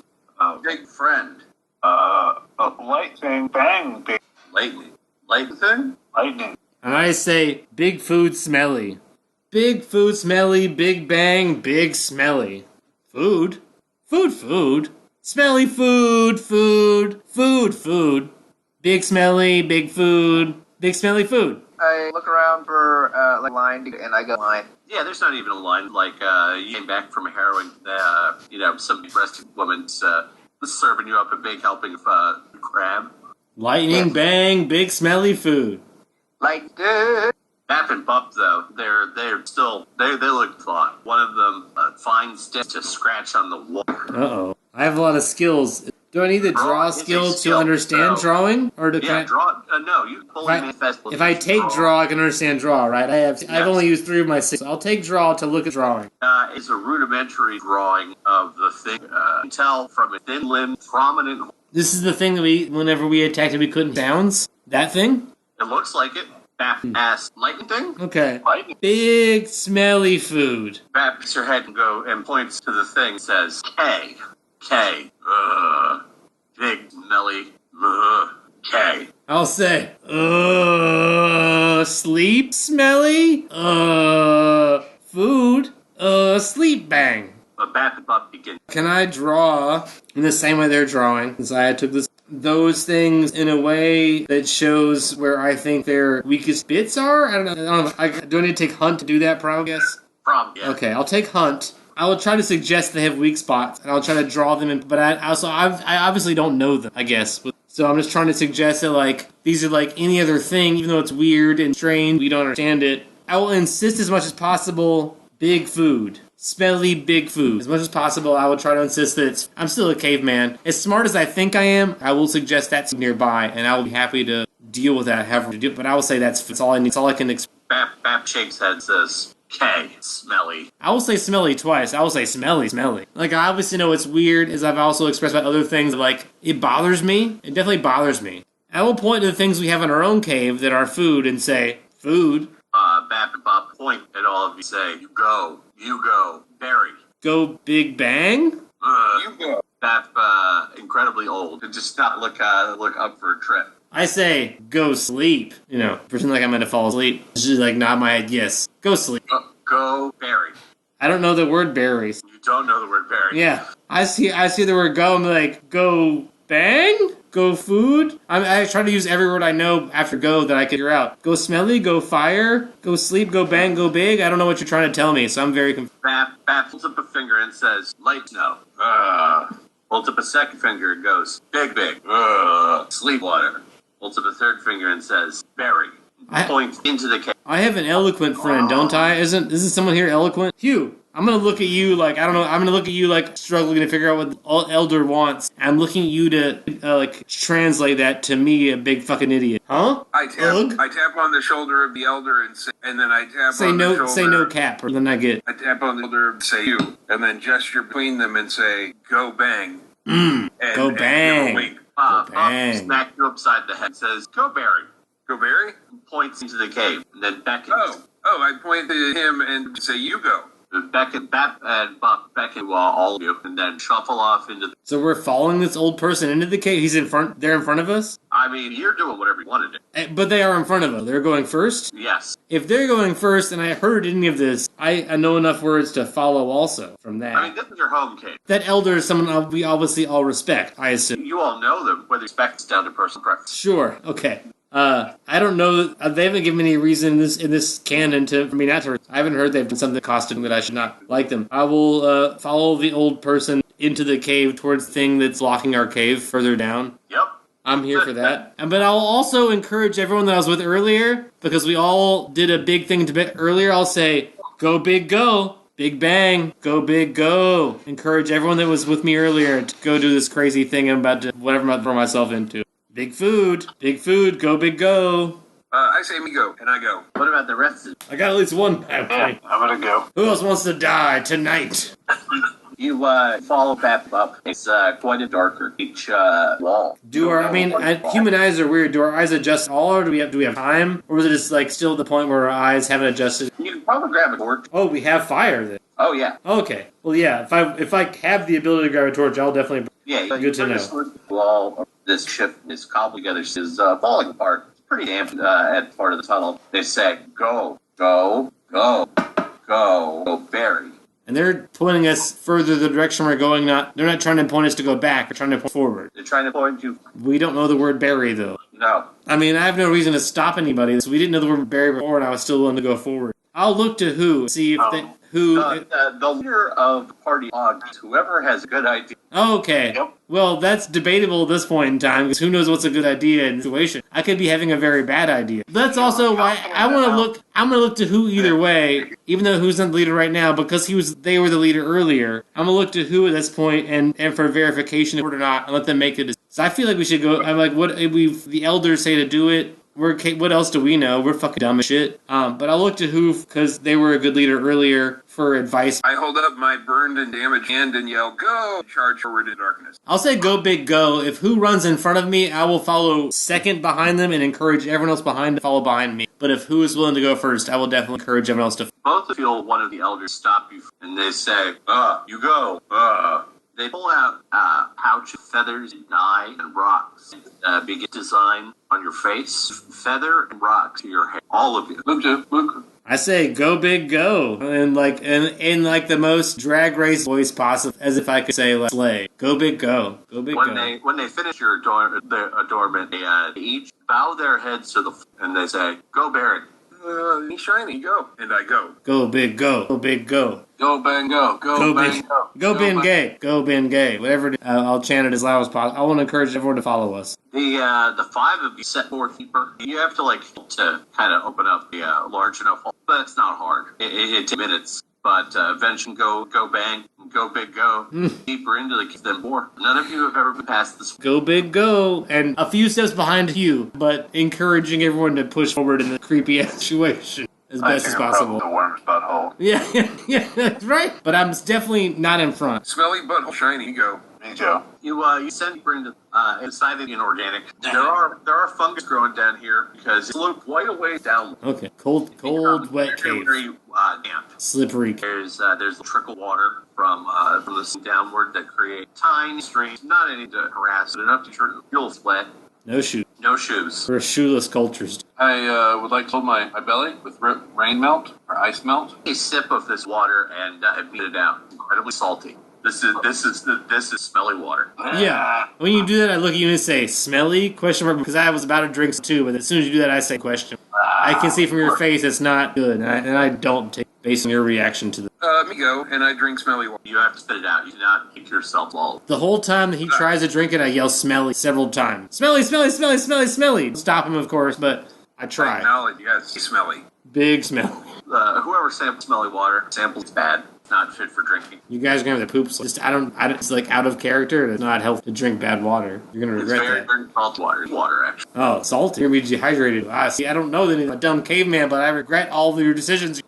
big friend. Light thing, bang, big. Lightning thing? Lightning. And I say big food smelly. Big food smelly, big bang, big smelly. Food. Smelly food. Big smelly, big food, big smelly food. I look around for line, and I go line. Yeah, there's not even a line. You came back from a harrowing, some breasted woman's serving you up a big helping of crab. Lightning bang, big smelly food. Like good. Bap and Bup, though, they're still they look flawed. One of them finds stick to scratch on the wall. Uh-oh. I have a lot of skills. Do I need the draw skill to understand drawing? Or draw. No, you fully manifest. If I take draw, I can understand draw, right? I've only used 3 of my 6. So I'll take draw to look at drawing. It's a rudimentary drawing of the thing. You can tell from a thin limb, prominent. This is the thing that whenever we attacked it, we couldn't sounds? That thing? It looks like it. Bap ass lightning thing? Okay. Lightning. Big, smelly food. Bap picks her head and points to the thing, says, K. Big, smelly, K. I'll say, sleep, smelly, food, sleep, bang. But Bap and Buck begin. Can I draw in the same way they're drawing? Since I took those things in a way that shows where I think their weakest bits are? I don't know. Do I need to take Hunt to do that, probably, I guess? Probably, yeah. Okay, I'll take Hunt. I will try to suggest they have weak spots, and I'll try to draw them in, but I obviously don't know them, I guess. So I'm just trying to suggest that, like, these are like any other thing, even though it's weird and strange, we don't understand it. I will insist as much as possible, big food. Smelly big food. As much as possible, I will try to insist that I'm still a caveman. As smart as I think I am, I will suggest that's nearby, and I will be happy to deal with that, however to do it. But I will say that's all I need. It's all I can explain. Bap shakes head and says, K, smelly. I will say smelly twice. I will say smelly. Like, I obviously know it's weird, as I've also expressed about other things, like, it bothers me. It definitely bothers me. I will point to the things we have in our own cave that are food and say, food. Bap and Bob point at all of you, say, you go, Barry. Go Big Bang? You go. Bap, incredibly old, and just not look up for a trip. I say, go sleep. Pretend like I'm going to fall asleep. Just like nod my head, yes. Go sleep. Go Barry. I don't know the word berries. You don't know the word Barry. Yeah. I see the word go, I'm like, go bang? Go food? I try to use every word I know after go that I can figure out. Go smelly, go fire, go sleep, go bang, go big. I don't know what you're trying to tell me, so I'm very confused. Bap holds up a finger and says, light snow. Holds up a second finger and goes, big. Sleep water. Holds up a third finger and says, berry. Points into the cave. I have an eloquent friend, don't I? Isn't someone here eloquent? Hugh, I'm gonna look at you like, I don't know, I'm gonna look at you like struggling to figure out what Elder wants. I'm looking at you to, translate that to me, a big fucking idiot. Huh? I tap on the shoulder of the Elder and then I tap say on no, the shoulder. say no cap, or then I get. I tap on the shoulder and say you, and then gesture between them and say, go bang. Go bang. Give a wink. Go bang. Smacks you upside the head, says, go Barry. Go Barry? Points into the cave, and then beckons. I point to him and say, you go. Bap and Buck beckon all of you, and then shuffle off into the... So we're following this old person into the cave? They're in front of us? I mean, you're doing whatever you want to do. But they are in front of us. They're going first? Yes. If they're going first, and I heard any of this, I know enough words to follow also from that. I mean, this is your home cave. That elder is someone we obviously all respect, I assume. You all know them, whether respect's down to personal preference. Sure, okay. I don't know. They haven't given me any reason in this canon for me not to. I haven't heard they've done something costume that I should not like them. I will follow the old person into the cave towards the thing that's locking our cave further down. Yep. I'm here for that. But I'll also encourage everyone that I was with earlier, because we all did a big thing earlier. I'll say, go big, go. Big bang, go big, go. Encourage everyone that was with me earlier to go do this crazy thing I'm about to, whatever I'm about to throw myself into. Big food, go big, go. I say me go, and I go. What about the rest of I got at least one. Yeah, I'm gonna go. Who else wants to die tonight? You follow Bap up. It's quite a darker each wall. Human eyes are weird. Do our eyes adjust all, or do we have time? Or is it just like still the point where our eyes haven't adjusted? You can probably grab a torch. Oh, we have fire then. Oh, yeah. Okay. Well, yeah, if I have the ability to grab a torch, I'll definitely... Yeah, good to know. Wall, this ship is cobbled together, is falling apart. It's pretty damp at part of the tunnel. They say, go, Barry. And they're pointing us further the direction we're going. They're not trying to point us to go back. They're trying to point forward. They're trying to point you. We don't know the word Barry, though. No. I mean, I have no reason to stop anybody. So we didn't know the word Barry before, and I was still willing to go forward. I'll look to who, see if the leader of the party, whoever has a good idea. Okay. Yep. Well, that's debatable at this point in time, because who knows what's a good idea in the situation. I could be having a very bad idea. That's also why I'm gonna look to who either way, even though who's not the leader right now, because they were the leader earlier. I'm gonna look to who at this point and for verification or not, and let them make it. So I feel like we should go. I'm like, what if the elders say to do it? what else do we know? We're fucking dumb as shit. But I'll look to Hoof because they were a good leader earlier for advice. I hold up my burned and damaged hand and yell, "Go!" Charge forward in darkness. I'll say go big go. If Who runs in front of me, I will follow second behind them and encourage everyone else behind to follow behind me. But if Who is willing to go first, I will definitely encourage everyone else to. Both of you, one of the elders stop you, and they say, you go. They pull out pouch of feathers, dye, and rocks. Begin design on your face, feather and rocks to your hair. All of you. Look. I say go big go, and in the most drag race voice possible, as if I could say like slay. Go big go, go big go. When they finish their adornment, they each bow their heads to the and they say, "Go Baron." He's shiny, go. And I go. Go big go, go big go. Go bang go. Go bang go. Go Ben Gay. Go Ben Gay. Whatever it is, I'll chant it as loud as possible. I want to encourage everyone to follow us. The five of you set forth deeper. You have to kind of open up the large enough hole, but it's not hard. It takes minutes. But eventually go bang, go big go, deeper into the than more. None of you have ever been past this. Go big go, and a few steps behind you, but encouraging everyone to push forward in the creepy situation as best as possible. The worm's butthole. Yeah, that's right. But I'm definitely not in front. Smelly butthole, shiny, go. Me, Joe. You send deeper into inside of the inorganic. There are fungus growing down here because it sloped quite a ways down. Okay, cold, wet cave. Very damp. Slippery. There's trickle water from the sea downward that create tiny streams, not any to harass, but enough to turn you'll sweat. No shoes. No shoes. We're shoeless cultures. I would like to hold my belly with rain melt or ice melt. A sip of this water and beat it out. Incredibly salty. This is smelly water. Yeah. When you do that, I look at you and say, smelly? Question mark, because I was about to drink too, but as soon as you do that, I say question. I can see from your face it's not good, and I don't take based on your reaction to the... Me go, and I drink smelly water. You have to spit it out. You do not make yourself all. The whole time that he tries to drink it, I yell smelly several times. Smelly, smelly, smelly, smelly, smelly. Stop him, of course, but I try. Acknowledge, yes, smelly. Big smelly. Whoever samples smelly water, samples bad. Not fit for drinking. You guys are gonna have the poops. It's like out of character. It's not healthy to drink bad water. You're gonna regret that. It's very salty water. Water, actually. Oh, salty. You're gonna be dehydrated. See, I don't know that I'm a dumb caveman, but I regret all of your decisions.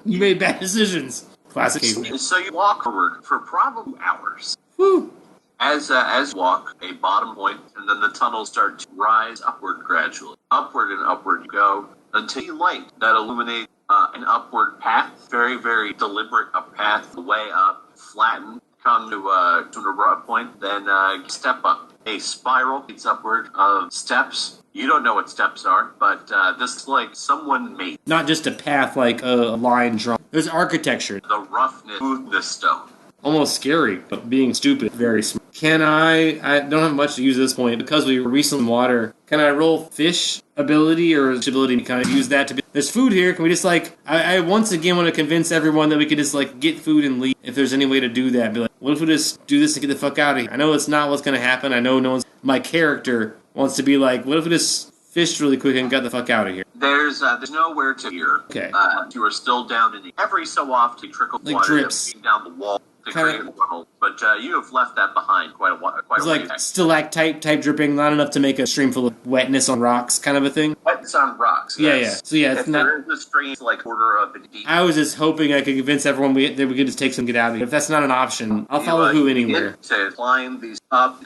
You made bad decisions. Classic caveman. So you walk forward for probably hours. Woo! As you walk, a bottom point, and then the tunnels start to rise upward gradually. Upward and upward you go until you light that illuminates an upward path, very, very deliberate path, way up, flatten, come to a rough point, then step up. A spiral leads upward of steps. You don't know what steps are, but this is like someone made. Not just a path like a line drawn. There's architecture. The roughness, smoothness stone. Almost scary, but being stupid, very smart. Can I don't have much to use at this point, because we were recently in water, can I roll fish ability or ability to kind of use that to be... There's food here, can we just I once again want to convince everyone that we could just get food and leave, if there's any way to do that. Be like, what if we just do this and get the fuck out of here? I know it's not what's going to happen, I know no one's... My character wants to be like, what if we just fished really quick and got the fuck out of here? There's nowhere to here. Okay. You are still down in the... Every so often, you trickle like water drips down the wall. But you have left that behind quite a while. It's like stalactite type dripping, not enough to make a stream full of wetness on rocks, kind of a thing. Wetness on rocks. Yeah, yes. yeah. So yeah, it's if not. There is a stream like quarter of it deep. I was just hoping I could convince everyone that we could just take some get out of here. If that's not an option, I'll follow Who anywhere. To climb these up,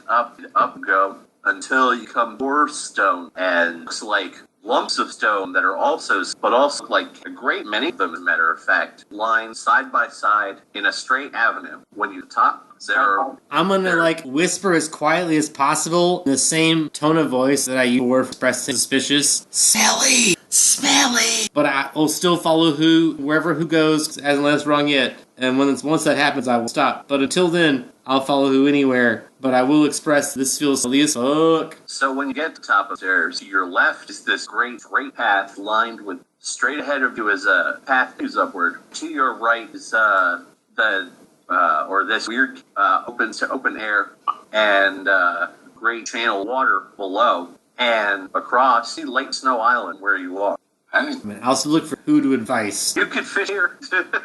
go until you come more stone, and looks like lumps of stone that are also like a great many of them, as a matter of fact, lined side by side in a straight avenue. When you top, I'm gonna whisper as quietly as possible in the same tone of voice that I use for expressing suspicious. Smelly! But I will still follow wherever Who goes, hasn't led us wrong yet. And once that happens, I will stop. But until then, I'll follow Who anywhere. But I will express this feels silly as fuck. So when you get to the top of the stairs, to your left is this great path lined with... Straight ahead of you is a path that goes upward. To your right is this weird open air and great channel water below. And across, see Lake Snow Island where you are. I also look for Who to advice. You can fish here.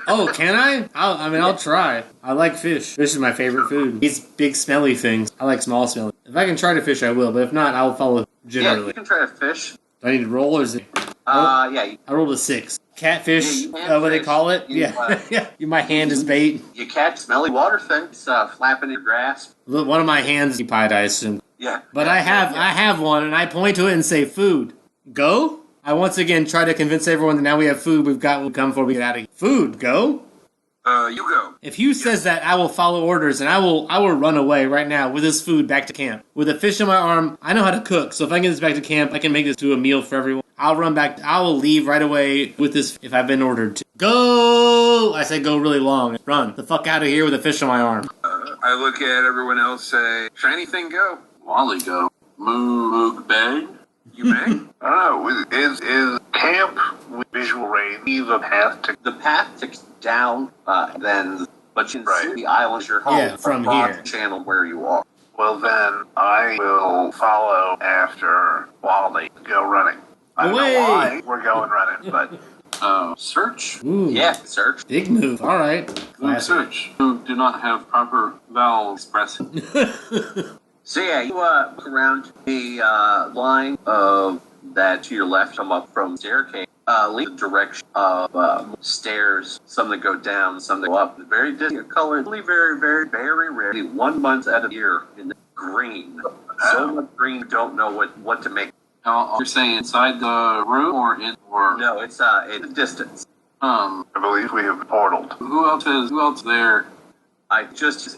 Oh, can I? I'll try. I like fish. Fish is my favorite food. These big smelly things. I like small smelly. If I can try to fish, I will. But if not, I'll follow generally. Yeah, you can try to fish. Do I need to roll or is it? Yeah. I rolled a 6. Catfish, Yeah, what they call it? You, Yeah. My hand is bait. You catch smelly water things flapping in your grass. One of my hands is occupied, I assume. Yeah. But I have one, and I point to it and say, food. Go? I once again try to convince everyone that now we have food, we've got what we come for, we get out of here. Food, go? You go. If Hugh says that, I will follow orders, and I will run away right now with this food back to camp. With a fish in my arm, I know how to cook, so if I get this back to camp, I can make this to a meal for everyone. I'll run back, I will leave right away with this if I've been ordered to. Go! I say go really long. Run the fuck out of here with a fish in my arm. I look at everyone else, say, shiny thing, go. Wally go. Moog bang. You bang? I don't know. Is camp with visual raid the path to... The path to down, then, but you can see the islands you're home. Yeah, from across here. The channel where you are. Well, then I will follow after Wally. Go running. I don't Away! know why we're going running, but... Search. Ooh, Yeah, search. big move. All right. Moog Classic. search. Who do not have proper vowel expressing. So yeah, you look around the line of that to your left, come up from the staircase. Lead the direction of stairs, some that go down, some that go up. Very distinct color, really very, very, very rare. 1 month out of the year in the green. So much green, you don't know what to make. You're saying inside the room or in or No, it's in the distance. I believe we have portaled. Who else there?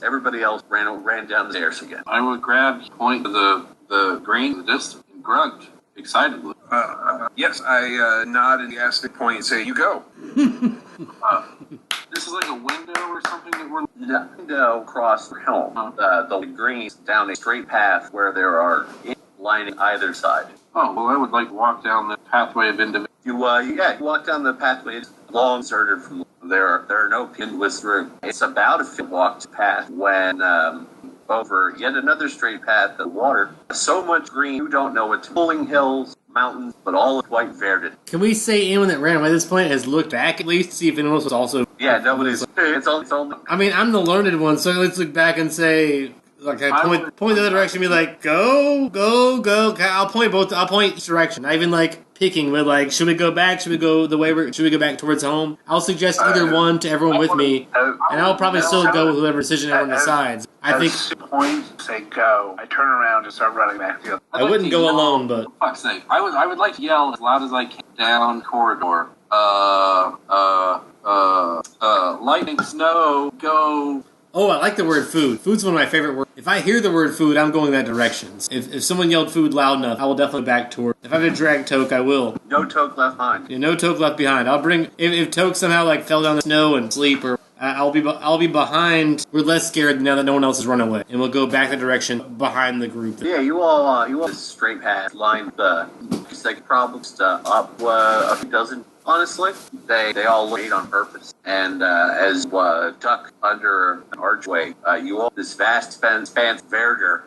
Everybody else ran down the stairs again. I would grab point to the green in the distance and grunt excitedly. Yes, I nod and ask the point and say, you go. This is like a window or something that we're... No, across the helm. The green down a straight path where there are lining either side. Oh, well, I would like to walk down the pathway of individual. You walk down the pathway. It's long deserted from there are no pinless room. It's about a 5 walk path when over yet another straight path of water. So much green, you don't know what pulling hills, mountains, but all of white verdant. Can we say anyone that ran away at this point has looked back at least to see if anyone else was also... Yeah, nobody's... It's only... I mean, I'm the learned one, so let's look back and say... Like, I point the other direction and be like, go, go, go. I'll point each direction. Not even, like, picking with, like, should we go back? Should we go should we go back towards home? I'll suggest either one to everyone with me, and I'll probably still go with whatever decision everyone decides. I think... Point, say go. I turn around and start running back the other. I wouldn't go alone, but... For fuck's sake. I would like to yell as loud as I can down corridor. Lightning, snow, go... Oh, I like the word food. Food's one of my favorite words. If I hear the word food, I'm going that direction. If someone yelled food loud enough, I will definitely back toward. If I have to drag Toke, I will. No Toke left behind. Yeah, no Toke left behind. I'll bring... If Toke somehow, like, fell down the snow and sleep, or... I'll be behind. We're less scared now that no one else has run away. And we'll go back the direction behind the group. Yeah, you all straight path, lined it's like probably up a few dozen. Honestly, they all laid on purpose. And as duck under an archway, you all this vast span verdure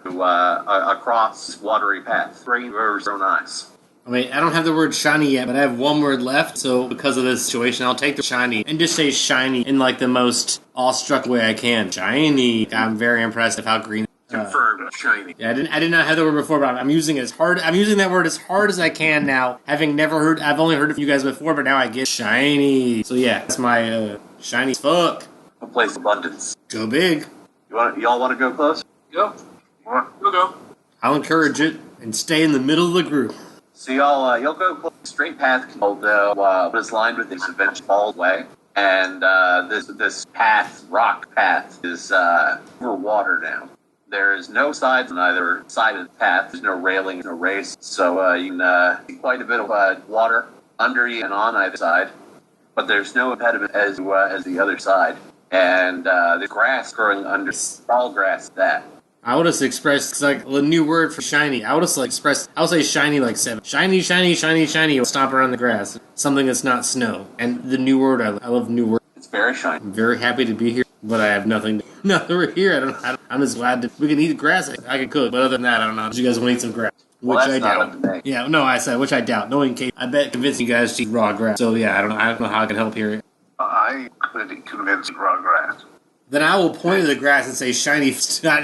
across this watery path. Green rivers so nice. I mean, I don't have the word shiny yet, but I have one word left, so because of this situation, I'll take the shiny and just say shiny in, like, the most awestruck way I can. Shiny. I'm very impressed with how green... Confirmed, shiny. Yeah, I did not have the word before, but I'm using it I'm using that word as hard as I can now, having never heard... I've only heard it from you guys before, but now I get shiny. So yeah, that's my shiny as fuck. A place of abundance. Go big. Y'all want to go close? Go. Go. I'll encourage it and stay in the middle of the group. So you'll go close. Straight path is lined with these adventure all the way. And this path, rock path, is over water now. There is no sides on either side of the path. There's no railing, no race. So you can see quite a bit of water under you and on either side. But there's no impediment as the other side. And the grass growing under, all grass that. I would have expressed, like, a new word for shiny. I would have expressed, I would say shiny like 7. Shiny, shiny, shiny, shiny. Stomp around the grass. Something that's not snow. And the new word, I love new words. It's very shiny. I'm very happy to be here, but I have nothing. Now that we're here, I'm just glad that we can eat grass. I can cook, but other than that, I don't know. You guys want to eat some grass? Which I doubt. Yeah, no, I said, which I doubt. Knowing Kate, I bet convincing you guys to eat raw grass. So yeah, I don't know how I can help here. I could convince raw grass. Then I will point to the grass and say shiny.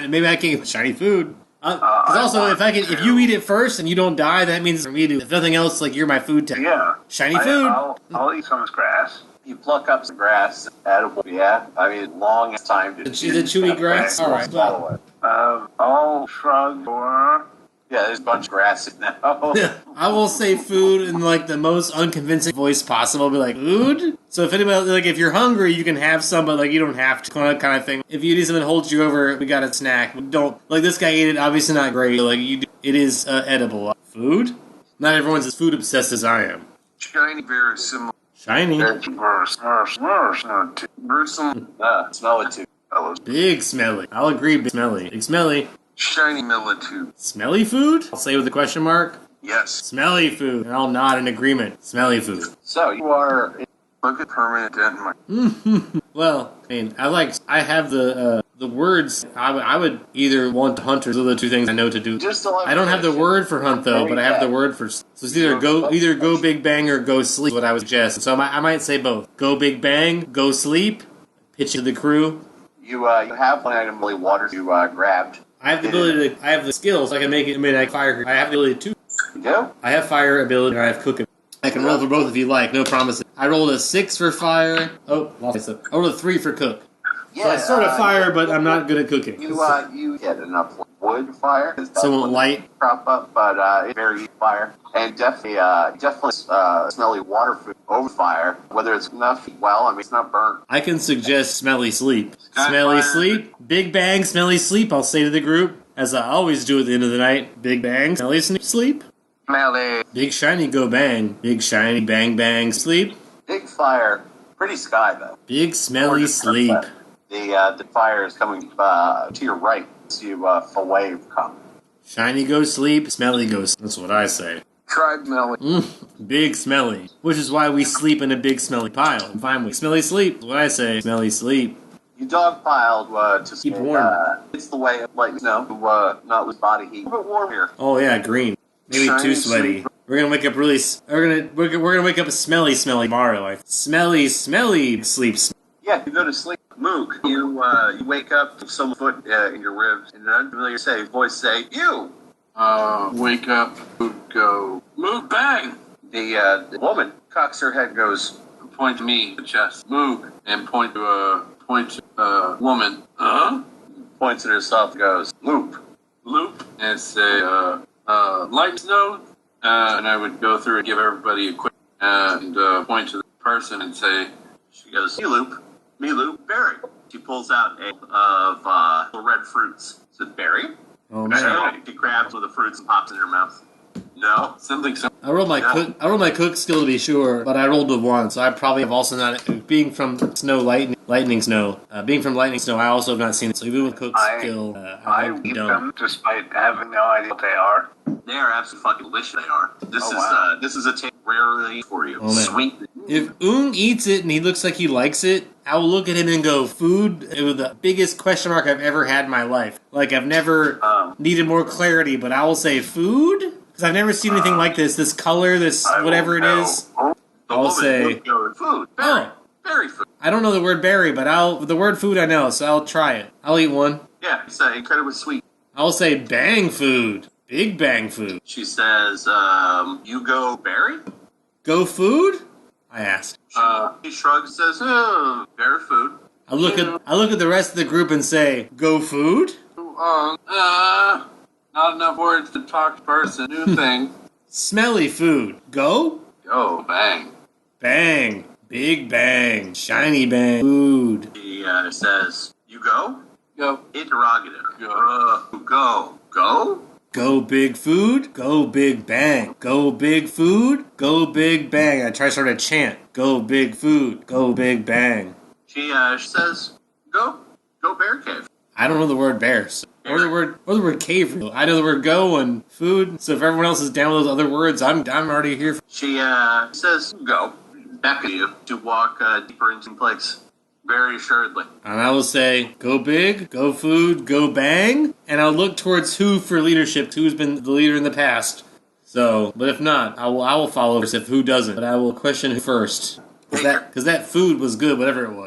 Maybe I can get shiny food. Because also, if you eat it first and you don't die, that means for me to. If nothing else, like you're my food tech. Yeah. Shiny food. I'll eat some of this grass. You pluck up some grass, edible. Yeah, I mean, long time to. Is it chewy grass? All right. Swallow it. I'll shrug or. Yeah, there's a bunch of grass in now. I will say food in like the most unconvincing voice possible. I'll be like, food? So if anybody, like, if you're hungry, you can have some, but like you don't have to, kind of thing. If you need something that holds you over, we got a snack. Don't, like this guy ate it, obviously not great. Like it is edible. Food? Not everyone's as food obsessed as I am. Shiny, very similar. Shiny. Smell it too. Big smelly. I'll agree, big smelly. Big smelly. Shiny militude. Smelly food? I'll say with a question mark. Yes. Smelly food. And I'll nod in agreement. Smelly food. So you are. Look at permanent dent in my. Well, I mean, I have the words. I would either want to hunt or those are the two things I know to do. I don't have the word for hunt though, but I have the word for. So it's either go big bang or go sleep. What I would suggest. So I might say both. Go big bang, go sleep. Pitch to the crew. You have one item really water you grabbed. I have the ability to. I have the skills. I can make it. I mean, I fire. I have the ability to. You do? I have fire ability and I have cooking. I can roll for both if you like. No promises. I rolled a 6 for fire. Oh, lost myself. I rolled a 3 for cook. Yeah. So I sort of fire, but I'm not good at cooking. You get enough wood fire. Somewhat light. Crop up, but it's very easy fire, and definitely smelly water food over fire. Whether it's enough, well, I mean, it's not burnt. I can suggest smelly sleep. Smelly sleep. Big bang, smelly sleep. I'll say to the group, as I always do at the end of the night. Big bang, smelly sleep. Smelly. Big shiny go bang. Big shiny bang bang sleep. Big fire, pretty sky though. Big smelly sleep. The fire is coming to your right. So you away come. Shiny go sleep. Smelly go sleep. That's what I say. Tribe smelly. Big smelly. Which is why we sleep in a big smelly pile. I'm fine with smelly sleep. That's what I say. Smelly sleep. You dogpiled to keep warm. It's the way of to not lose body heat. A bit warm here. Oh yeah, green. Maybe Shiny too sweaty. We're gonna wake up really. We're gonna wake up a smelly tomorrow. Like smelly sleeps. Yeah, you go to sleep. Moog, you wake up with some foot in your ribs, and an unfamiliar voice say, "You." Wake up, go, move, bang! The woman cocks her head and goes, Point to me, the chest, move, and point to a woman. Points at herself and goes, "Loop." And say, light snow, and I would go through and give everybody a quick, and point to the person and say, She goes, Me loop, berry. She pulls out of little red fruits. Says, "Berry?" Oh man. She grabs one of the fruits and pops it in her mouth. No. something so. I rolled my cook skill to be sure, but I rolled a 1, so I probably have also not. Being from lightning snow. Being from lightning snow, I also have not seen it. So even with cook skill, I eat them despite having no idea what they are. They are absolutely fucking delicious. They are. This is a taste rarely for you. Oh, man. Sweet. If Oong eats it and he looks like he likes it, I will look at him and go, food? It was the biggest question mark I've ever had in my life. Like, I've never needed more clarity, but I will say food? Because I've never seen anything like this. This color, this whatever it is. I'll say food. Berry food. I don't know the word berry, but the word food I know, so I'll try it. I'll eat one. Yeah, it's incredibly sweet. I'll say bang food. Big bang food. She says, "You go berry?" Go food? I asked. He shrugs and says, "Berry food." I look at the rest of the group and say, "Go food?" Not enough words to talk to person. New thing. Smelly food. Go? Go, bang. Bang. Big bang. Shiny bang. Food. He says, "You go?" Go. Interrogative. Go. Go big food. Go big bang. Go big food. Go big bang. I try to start a chant. Go big food. Go big bang. She says, "Go bear cave." I don't know the word bear. Or the word cave. I know the word go and food. So if everyone else is down with those other words, I'm already here. She says, "Go." Beckon you to walk deeper into the place. Very assuredly. And I will say, go big, go food, go bang. And I'll look towards who for leadership, who's been the leader in the past. So, but if not, I will follow if who doesn't. But I will question who first. Because that food was good, whatever it was.